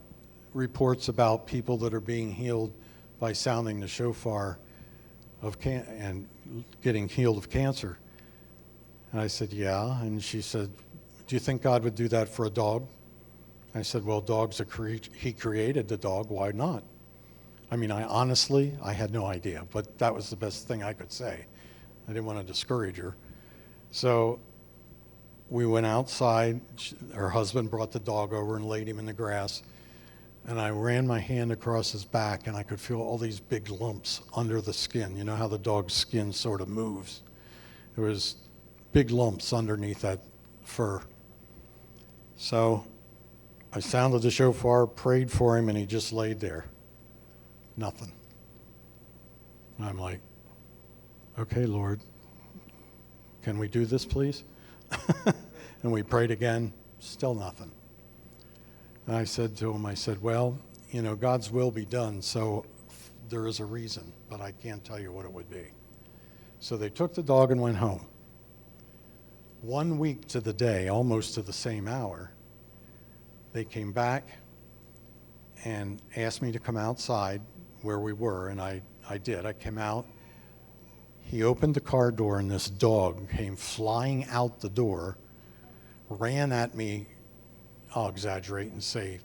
reports about people that are being healed by sounding the shofar and getting healed of cancer. And I said, yeah. And she said, do you think God would do that for a dog? I said, well, dogs are he created the dog. Why not? I mean, I had no idea, but that was the best thing I could say. I didn't want to discourage her. So we went outside. Her husband brought the dog over and laid him in the grass. And I ran my hand across his back, and I could feel all these big lumps under the skin. You know how the dog's skin sort of moves? There was big lumps underneath that fur. So I sounded the shofar, prayed for him, and he just laid there. Nothing. And I'm like, okay, Lord, can we do this, please? And we prayed again, still nothing. And I said to him, well, God's will be done, so there is a reason, but I can't tell you what it would be. So they took the dog and went home. 1 week to the day, almost to the same hour, they came back and asked me to come outside where we were, and I did. I came out. He opened the car door, and this dog came flying out the door, ran at me, I'll exaggerate and say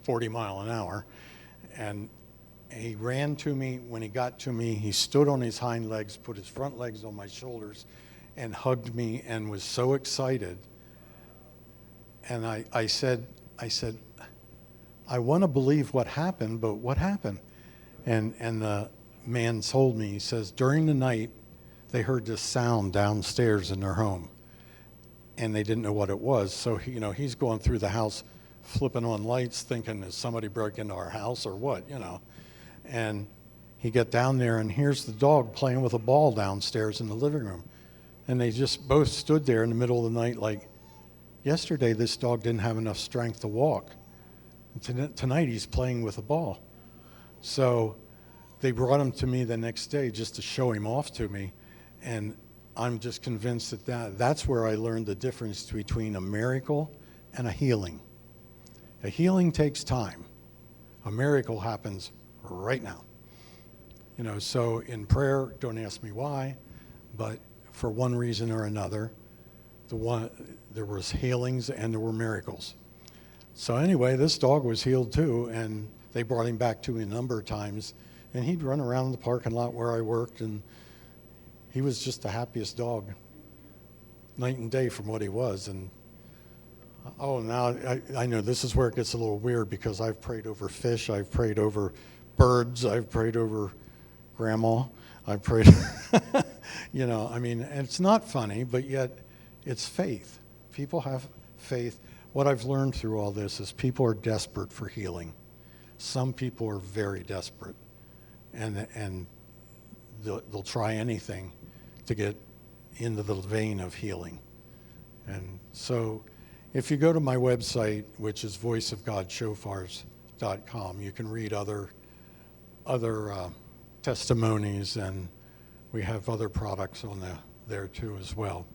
40 miles an hour. And he ran to me. When he got to me, he stood on his hind legs, put his front legs on my shoulders, and hugged me and was so excited. And I said, I want to believe what happened, but what happened? And the man told me, he says, during the night, they heard this sound downstairs in their home. And they didn't know what it was. So he's going through the house, flipping on lights, thinking, is somebody broke into our house or what, And he got down there, and here's the dog playing with a ball downstairs in the living room. And they just both stood there in the middle of the night like, yesterday this dog didn't have enough strength to walk. And tonight he's playing with a ball. So they brought him to me the next day just to show him off to me. And I'm just convinced that's where I learned the difference between a miracle and a healing. A healing takes time. A miracle happens right now. So in prayer, don't ask me why, but for one reason or another, there was healings and there were miracles. So anyway, this dog was healed too, and they brought him back to me a number of times, and he'd run around the parking lot where I worked, and he was just the happiest dog, night and day from what he was. And now I know this is where it gets a little weird, because I've prayed over fish, I've prayed over birds, I've prayed over grandma, I've prayed, and it's not funny, but yet it's faith. People have faith. What I've learned through all this is people are desperate for healing. Some people are very desperate, and they'll try anything to get into the vein of healing. And so if you go to my website, which is voiceofgodshofars.com, you can read other testimonies, and we have other products on there too as well.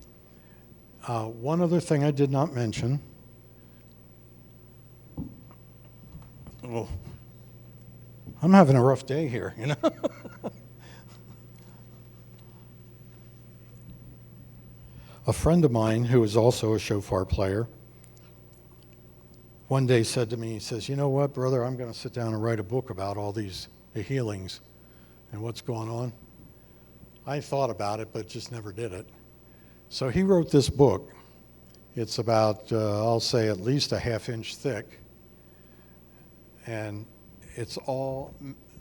One other thing I did not mention. Well, I'm having a rough day here, A friend of mine who is also a shofar player one day said to me, he says, you know what, brother, I'm going to sit down and write a book about all these healings and what's going on. I thought about it, but just never did it. So he wrote this book. It's about, I'll say, at least a half-inch thick. And it's all,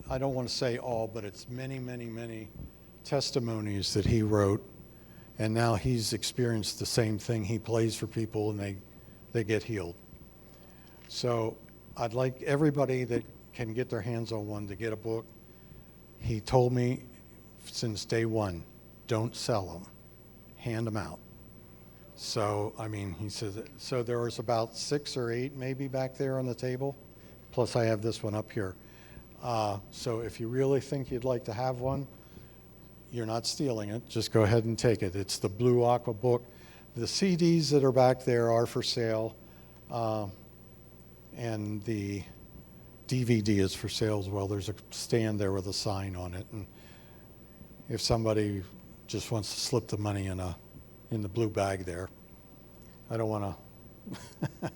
I don't want to say all, but it's many, many, many testimonies that he wrote, and now he's experienced the same thing. He plays for people and they get healed. So I'd like everybody that can get their hands on one to get a book. He told me since day one, don't sell them, hand them out. So, I mean, he says, so there was about 6 or 8 maybe back there on the table, plus I have this one up here. So if you really think you'd like to have one, you're not stealing it, just go ahead and take it. It's the Blue Aqua book. The CDs that are back there are for sale, and the DVD is for sale as well. There's a stand there with a sign on it, and if somebody just wants to slip the money in the blue bag there, I don't want to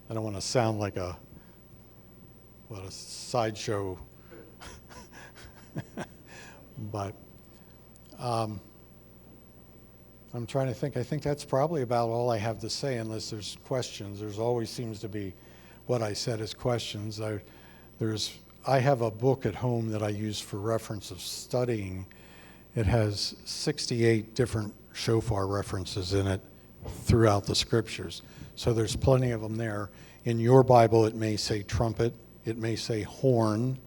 I don't want to sound like a sideshow, but I'm trying to think. I think that's probably about all I have to say, unless there's questions. There's always seems to be what I said as questions. I have a book at home that I use for reference of studying. It has 68 different shofar references in it throughout the scriptures. So there's plenty of them there. In your Bible, it may say trumpet. It may say horn.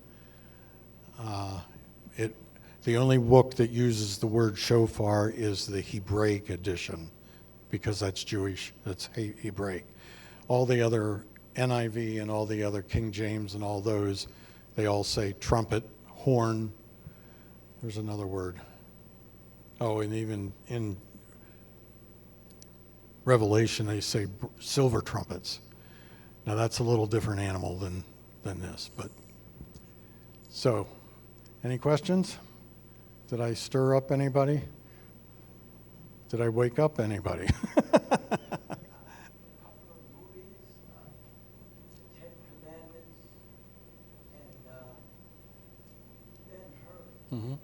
The only book that uses the word shofar is the Hebraic edition, because that's Jewish, that's Hebraic. All the other NIV and all the other King James and all those, they all say trumpet, horn. There's another word. Oh, and even in Revelation, they say silver trumpets. Now that's a little different animal than this, but so, any questions? Did I stir up anybody? Did I wake up anybody? Mm-hmm.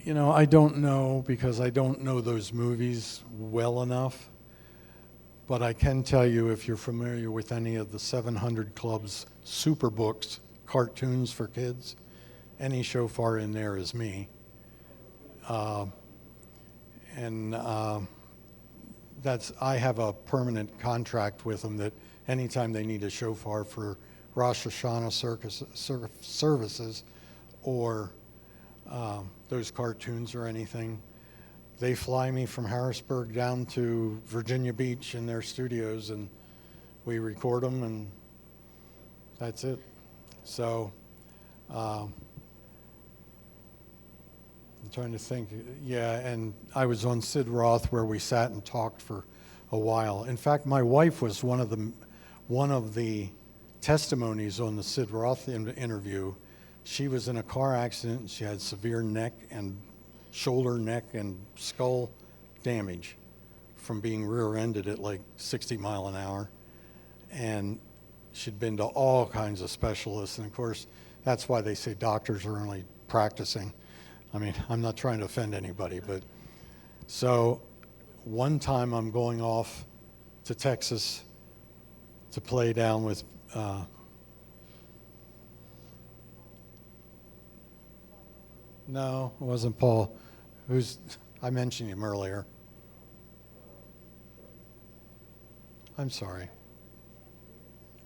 You know, I don't know, because I don't know those movies well enough. But I can tell you, if you're familiar with any of the 700 Club's super books, cartoons for kids, any shofar in there is me. I have a permanent contract with them that anytime they need a shofar for Rosh Hashanah services or those cartoons or anything, they fly me from Harrisburg down to Virginia Beach in their studios, and we record them, and that's it. So I'm trying to think. Yeah, and I was on Sid Roth where we sat and talked for a while. In fact, my wife was one of the testimonies on the Sid Roth interview. She was in a car accident, and she had severe neck and shoulder, neck, and skull damage from being rear-ended at like 60 mile an hour. And she'd been to all kinds of specialists. And of course, that's why they say doctors are only practicing. I mean, I'm not trying to offend anybody, but so one time I'm going off to Texas to play down with no, it wasn't Paul. I mentioned him earlier. I'm sorry.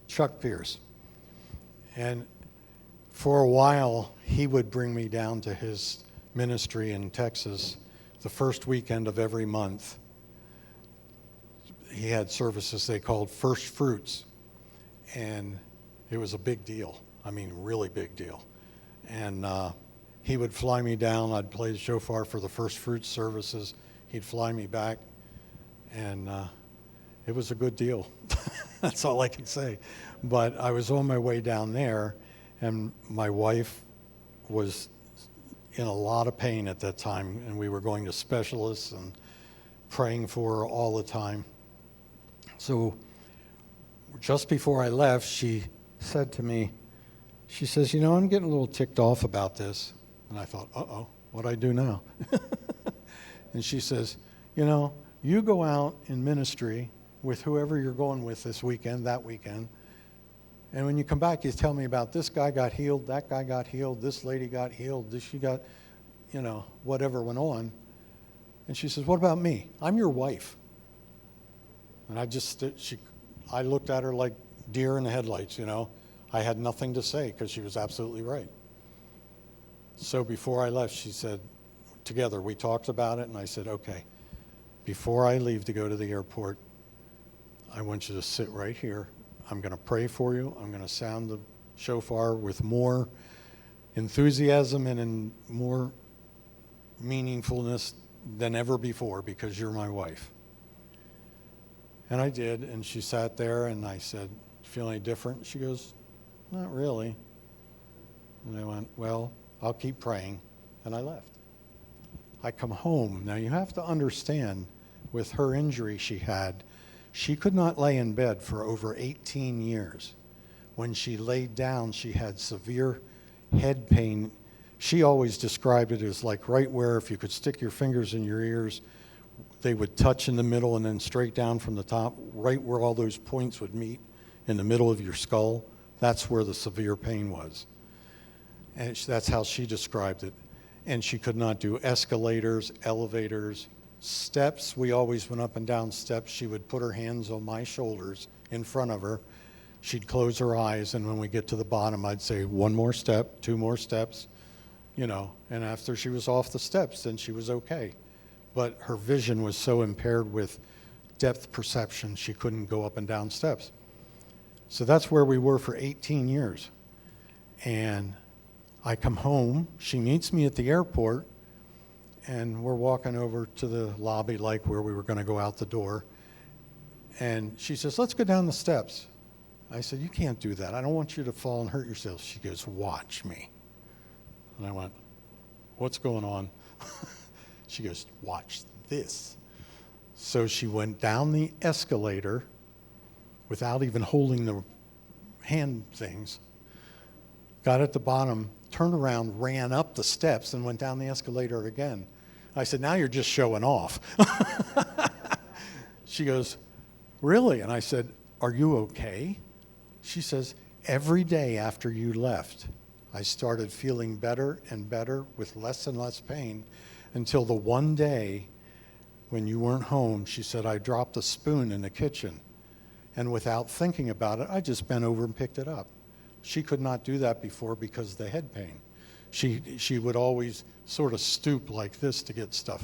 Chuck Pierce. And for a while, he would bring me down to his ministry in Texas the first weekend of every month. He had services they called First Fruits, and it was a big deal. I mean, really big deal. And he would fly me down. I'd play the shofar for the First Fruits services. He'd fly me back, and it was a good deal. That's all I can say. But I was on my way down there, and my wife was in a lot of pain at that time, and we were going to specialists and praying for her all the time. So just before I left, she said to me, she says, you know, I'm getting a little ticked off about this. And I thought, uh-oh, what'd I do now? And she says, you know, you go out in ministry with whoever you're going with this weekend, that weekend, And when you come back, you tell me about this guy got healed, that guy got healed, this lady got healed, this she got, whatever went on. And she says, what about me? I'm your wife. And I looked at her like deer in the headlights, I had nothing to say because she was absolutely right. So before I left, she said, together, we talked about it, and I said, okay, before I leave to go to the airport, I want you to sit right here. I'm going to pray for you. I'm going to sound the shofar with more enthusiasm and in more meaningfulness than ever before because you're my wife. And I did, and she sat there, and I said, feel any different? She goes, not really. And I went, well, I'll keep praying, and I left. I come home. Now, you have to understand, with her injury she had, she could not lay in bed for over 18 years. When she laid down, she had severe head pain. She always described it as like right where if you could stick your fingers in your ears, they would touch in the middle and then straight down from the top, right where all those points would meet in the middle of your skull. That's where the severe pain was. And that's how she described it. And she could not do escalators, elevators, steps. We always went up and down steps. She would put her hands on my shoulders in front of her. She'd close her eyes, and when we get to the bottom, I'd say, one more step, two more steps, and after she was off the steps, then she was okay. But her vision was so impaired with depth perception, she couldn't go up and down steps. So that's where we were for 18 years. And I come home, she meets me at the airport, and we're walking over to the lobby like where we were going to go out the door. And she says, let's go down the steps. I said, you can't do that. I don't want you to fall and hurt yourself. She goes, watch me. And I went, what's going on? She goes, watch this. So she went down the escalator without even holding the hand things, got at the bottom, turned around, ran up the steps, and went down the escalator again. I said, now you're just showing off. She goes, really? And I said, are you okay? She says, every day after you left, I started feeling better and better with less and less pain until the one day when you weren't home, she said, I dropped a spoon in the kitchen. And without thinking about it, I just bent over and picked it up. She could not do that before because of the head pain. She would always sort of stoop like this to get stuff,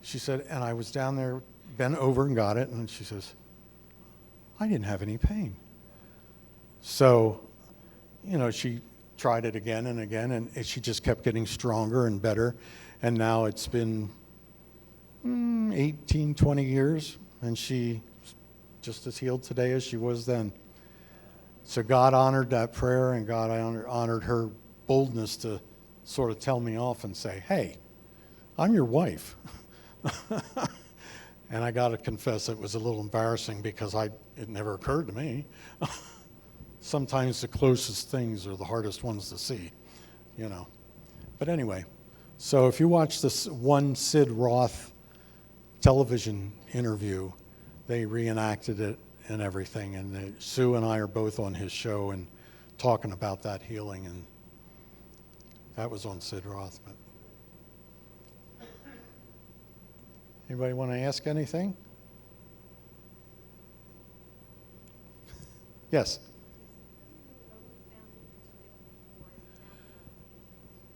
She said, and I was down there, bent over and got it, and she says, I didn't have any pain. So, she tried it again and again, and she just kept getting stronger and better. And now it's been 18, 20 years, and she just as healed today as she was then. So God honored that prayer, and God honored her boldness to sort of tell me off and say, hey, I'm your wife. And I got to confess it was a little embarrassing because it never occurred to me. Sometimes the closest things are the hardest ones to see, But anyway, so if you watch this one Sid Roth television interview, they reenacted it and everything, and Sue and I are both on his show and talking about that healing, and that was on Sid Roth. But anybody want to ask anything? Yes.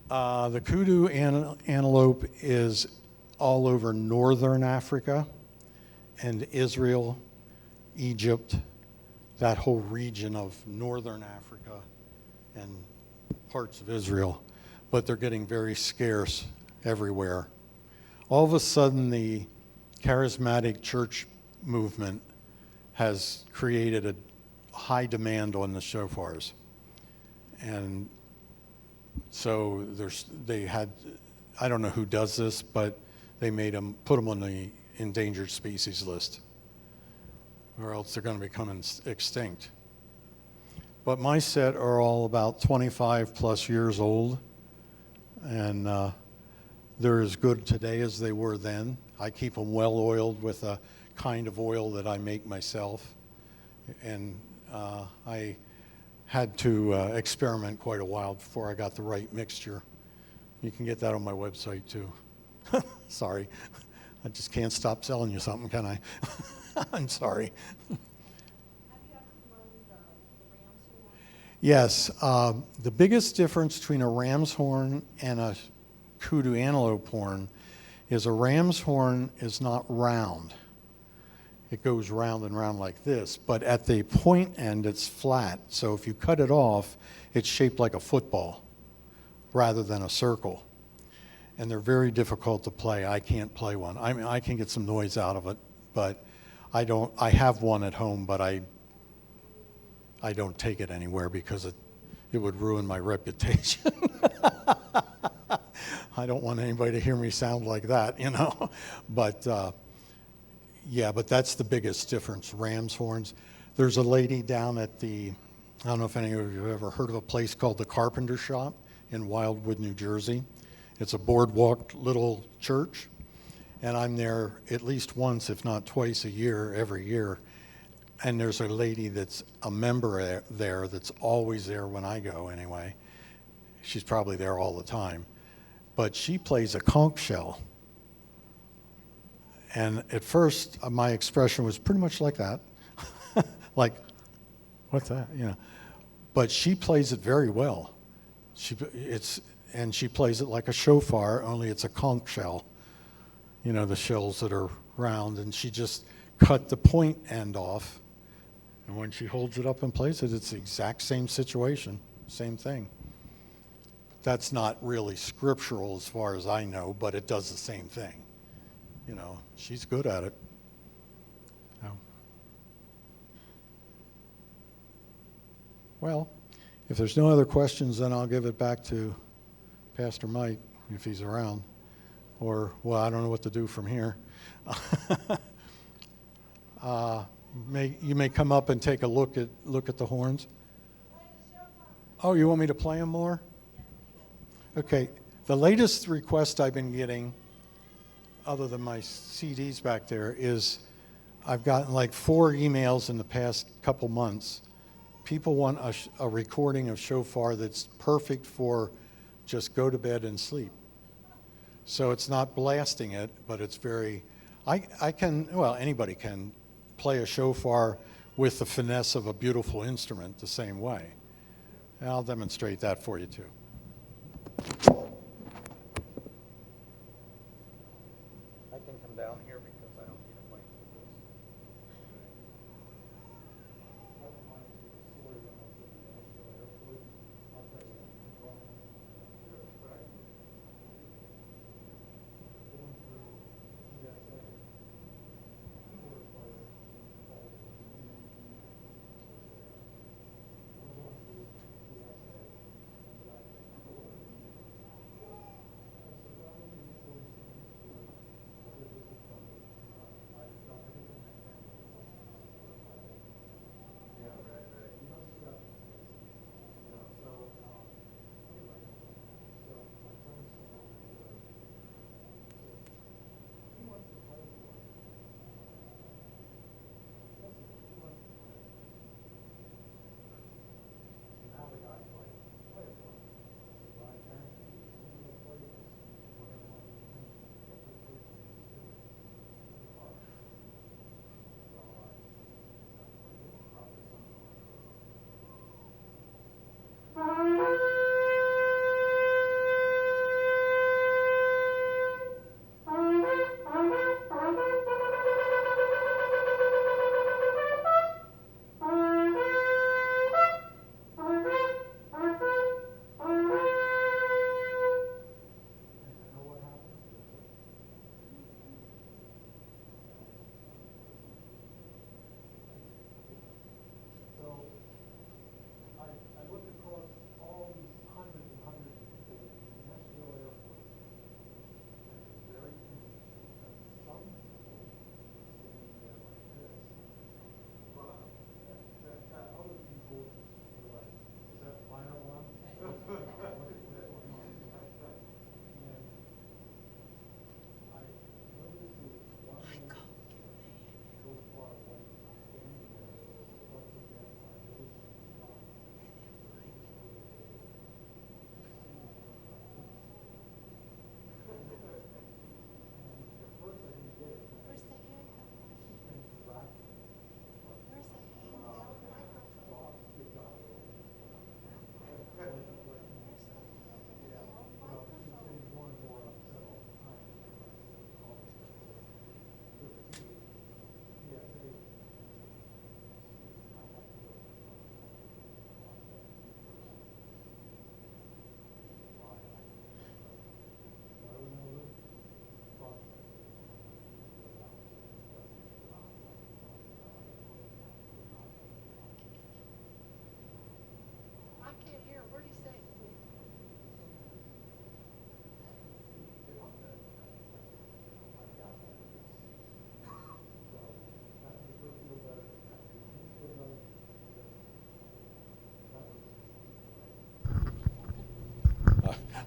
The kudu antelope is all over northern Africa and Israel, Egypt, that whole region of northern Africa and parts of Israel. But they're getting very scarce everywhere. All of a sudden, the charismatic church movement has created a high demand on the shofars. And so they had, I don't know who does this, but they put them on the endangered species list, or else they're going to become extinct. But my set are all about 25 plus years old, and they're as good today as they were then. I keep them well oiled with a kind of oil that I make myself, And I had to experiment quite a while before I got the right mixture. You can get that on my website too. Sorry, I just can't stop selling you something, can I? I'm sorry. Have you ever blown the ram's horn? Yes, the biggest difference between a ram's horn and a kudu antelope horn is a ram's horn is not round. It goes round and round like this, but at the point end it's flat. So if you cut it off, it's shaped like a football rather than a circle. And they're very difficult to play. I can't play one. I mean, I can get some noise out of it, but I don't. I have one at home, but I don't take it anywhere because it would ruin my reputation. I don't want anybody to hear me sound like that, you know. But yeah, but that's the biggest difference, ram's horns. There's a lady down at I don't know if any of you have ever heard of a place called the Carpenter Shop in Wildwood, New Jersey. It's a boardwalk little church, and I'm there at least once, if not twice a year, every year. And there's a lady that's a member there that's always there when I go anyway. She's probably there all the time. But she plays a conch shell. And at first, my expression was pretty much like that. Like, what's that? You know. But she plays it very well. And she plays it like a shofar, only it's a conch shell. You know, the shells that are round. And she just cut the point end off. And when she holds it up and plays it, it's the exact same situation, same thing. That's not really scriptural as far as I know, but it does the same thing. You know, she's good at it. Oh. Well, if there's no other questions, then I'll give it back to Pastor Mike, if he's around. Or, well, I don't know what to do from here. You may come up and take a look at the horns. Oh, you want me to play them more? Okay. The latest request I've been getting, other than my CDs back there, is I've gotten like 4 emails in the past couple months. People want a recording of shofar that's perfect for just go to bed and sleep. So it's not blasting it, but it's very, I can, well, anybody can play a shofar with the finesse of a beautiful instrument the same way. And I'll demonstrate that for you too. I can come down here because I don't need a mic for this.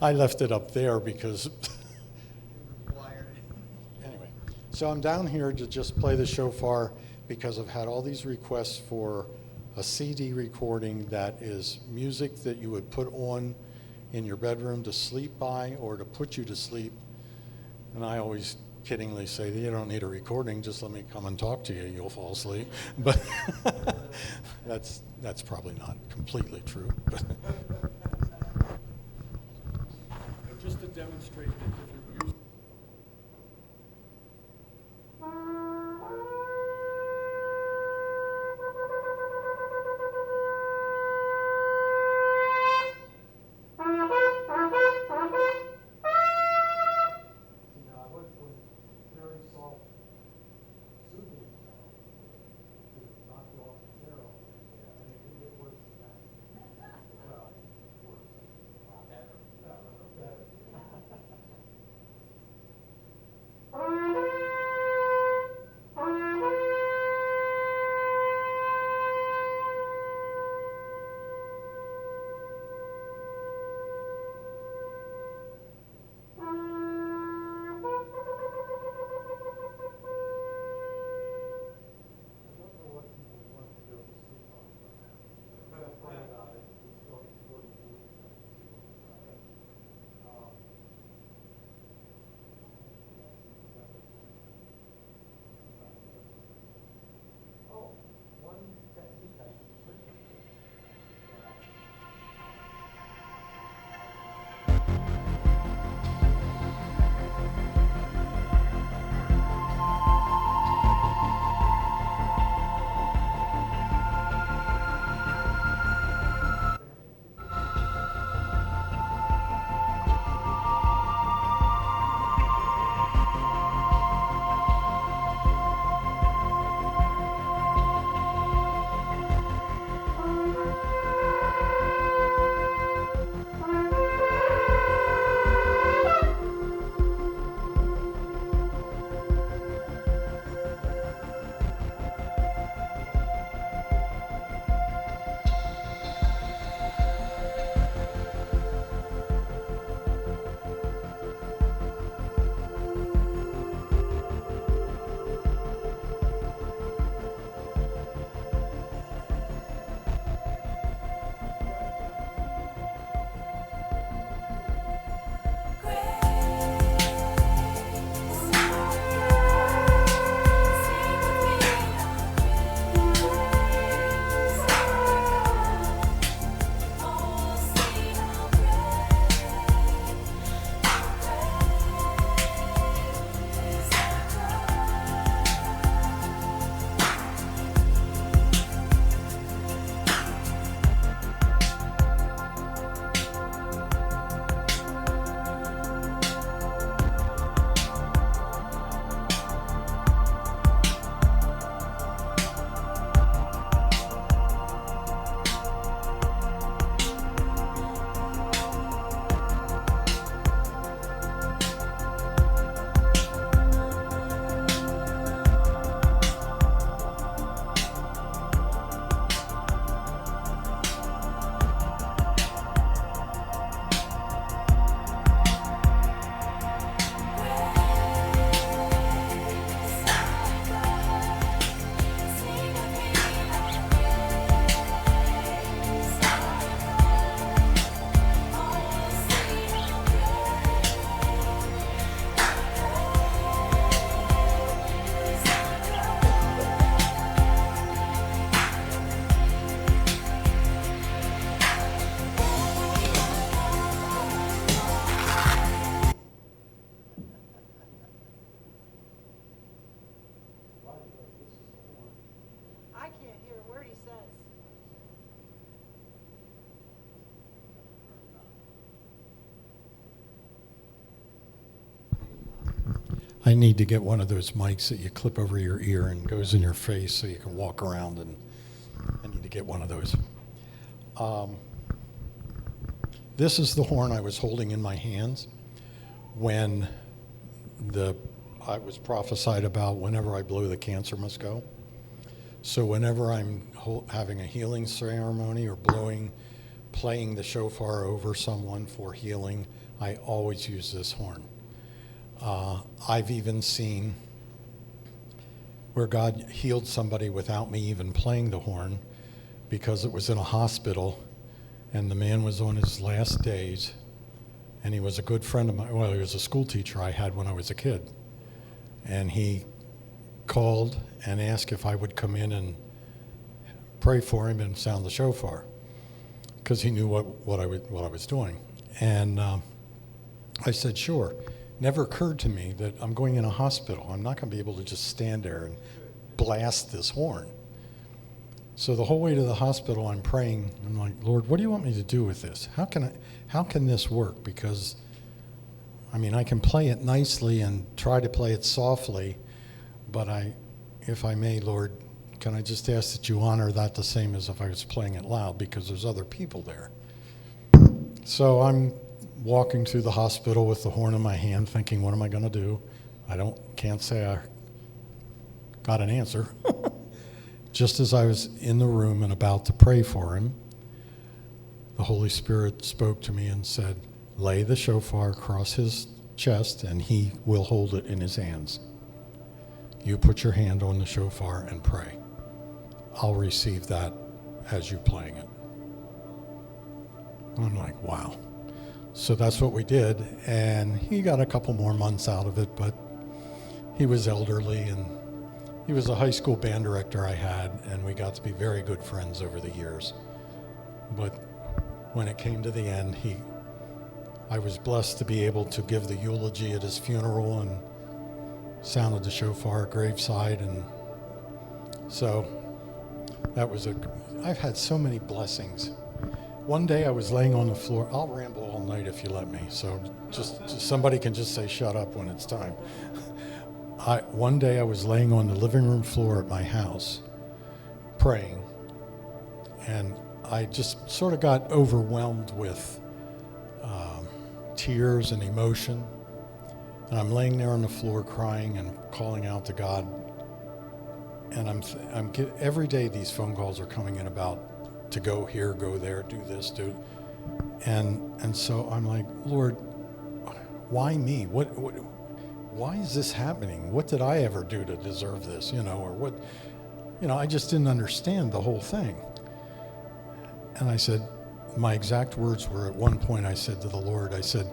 I left it up there because, Wired. anyway. So I'm down here to just play the shofar because I've had all these requests for a CD recording that is music that you would put on in your bedroom to sleep by or to put you to sleep. And I always kiddingly say, you don't need a recording, just let me come and talk to you, you'll fall asleep. But that's probably not completely true. But just to demonstrate the different music. I can't hear a word he says. I need to get one of those mics that you clip over your ear and goes in your face so you can walk around, and I need to get one of those. This is the horn I was holding in my hands when I was prophesied about whenever I blow, the cancer must go. So whenever I'm having a healing ceremony or playing the shofar over someone for healing I always use this horn. I've even seen where God healed somebody without me even playing the horn, because it was in a hospital and the man was on his last days, and he was a good friend of mine. Well, he was a school teacher I had when I was a kid. And he called and asked if I would come in and pray for him and sound the shofar, because he knew what I was doing. And I said, sure. Never occurred to me that I'm going in a hospital. I'm not going to be able to just stand there and blast this horn. So the whole way to the hospital, I'm praying. I'm like, Lord, what do you want me to do with this? How can this work? Because, I mean, I can play it nicely and try to play it softly, but if I may, Lord, can I just ask that you honor that the same as if I was playing it loud, because there's other people there. So I'm walking through the hospital with the horn in my hand, thinking, what am I going to do? Can't say I got an answer. Just as I was in the room and about to pray for him, the Holy Spirit spoke to me and said, lay the shofar across his chest and he will hold it in his hands. You put your hand on the shofar and pray. I'll receive that as you playing it. I'm like, wow. So that's what we did, and he got a couple more months out of it, but he was elderly, and he was a high school band director I had, and we got to be very good friends over the years. But when it came to the end, I was blessed to be able to give the eulogy at his funeral and sounded the shofar at graveside, and so that was I've had so many blessings. One day I was laying on the floor. I'll ramble all night if you let me, so just somebody can just say shut up when it's time. One day I was laying on the living room floor at my house praying, and I just sort of got overwhelmed with tears and emotion, and I'm laying there on the floor crying and calling out to God, and every day these phone calls are coming in about to go here, go there, do this, do, and so I'm like, Lord, why me? Why is this happening? What did I ever do to deserve this? Or what? I just didn't understand the whole thing. And I said, my exact words were, at one point I said to the Lord, I said,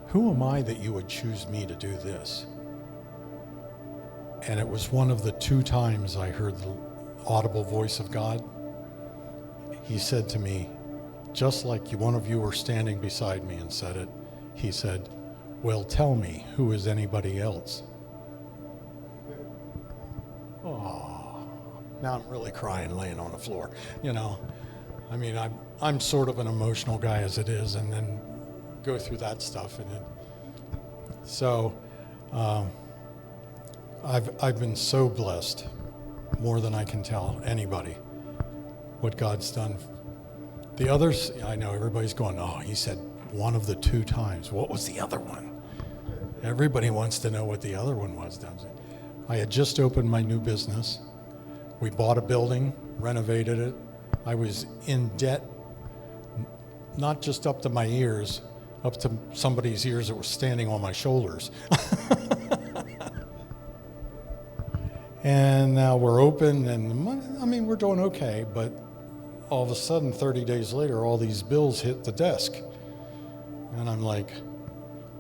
who am I that you would choose me to do this? And it was one of the 2 times I heard the audible voice of God. He said to me, just like one of you were standing beside me and said it, he said, well, tell me, who is anybody else? Oh, now I'm really crying laying on the floor, I mean, I'm sort of an emotional guy as it is, and then go through that stuff. So I've been so blessed, more than I can tell anybody, what God's done. The others, I know everybody's going, oh, he said one of the 2 times. What was the other one? Everybody wants to know what the other one was, doesn't it? I had just opened my new business. We bought a building, renovated it. I was in debt, not just up to my ears, up to somebody's ears that was standing on my shoulders. And now we're open, and we're doing okay, but all of a sudden, 30 days later, all these bills hit the desk. And I'm like,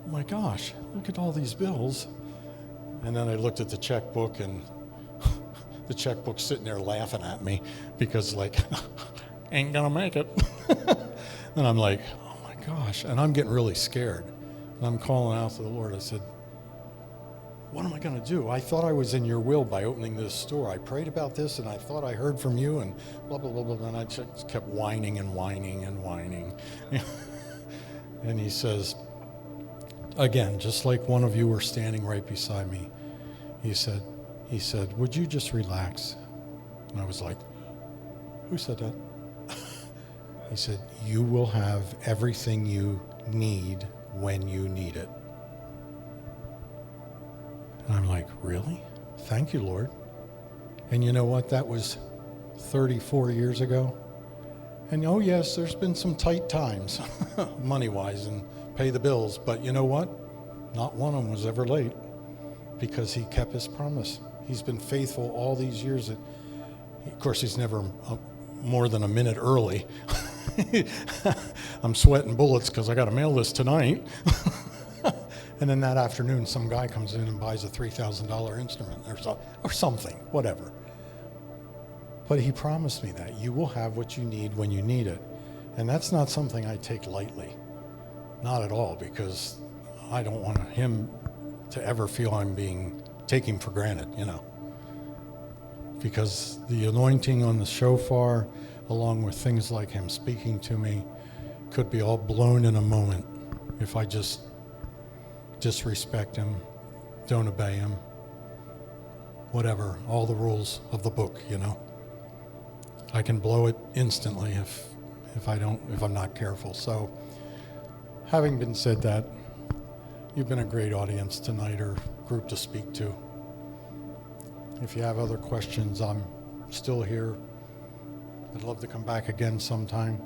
oh my gosh, look at all these bills. And then I looked at the checkbook, and the checkbook's sitting there laughing at me because, ain't gonna make it. And I'm like, oh my gosh. And I'm getting really scared. And I'm calling out to the Lord. I said, what am I going to do? I thought I was in your will by opening this store. I prayed about this, and I thought I heard from you, and blah, blah, blah, blah. And I just kept whining and whining and whining. And he says, again, just like one of you were standing right beside me, he said, would you just relax? And I was like, who said that? He said, you will have everything you need when you need it. And I'm like, really? Thank you, Lord. And you know what? That was 34 years ago. And oh yes, there's been some tight times, money-wise and pay the bills. But you know what? Not one of them was ever late because he kept his promise. He's been faithful all these years. Of course, he's never more than a minute early. I'm sweating bullets because I got to mail this tonight. And then that afternoon, some guy comes in and buys a $3,000 instrument or something, whatever. But he promised me that you will have what you need when you need it. And that's not something I take lightly. Not at all, because I don't want him to ever feel I'm being taken for granted, you know. Because the anointing on the shofar, along with things like him speaking to me, could be all blown in a moment if I just disrespect him, don't obey him, whatever, all the rules of the book, you know. I can blow it instantly if I'm not careful. So, having been said that, you've been a great audience tonight, or group to speak to. If you have other questions, I'm still here. I'd love to come back again sometime.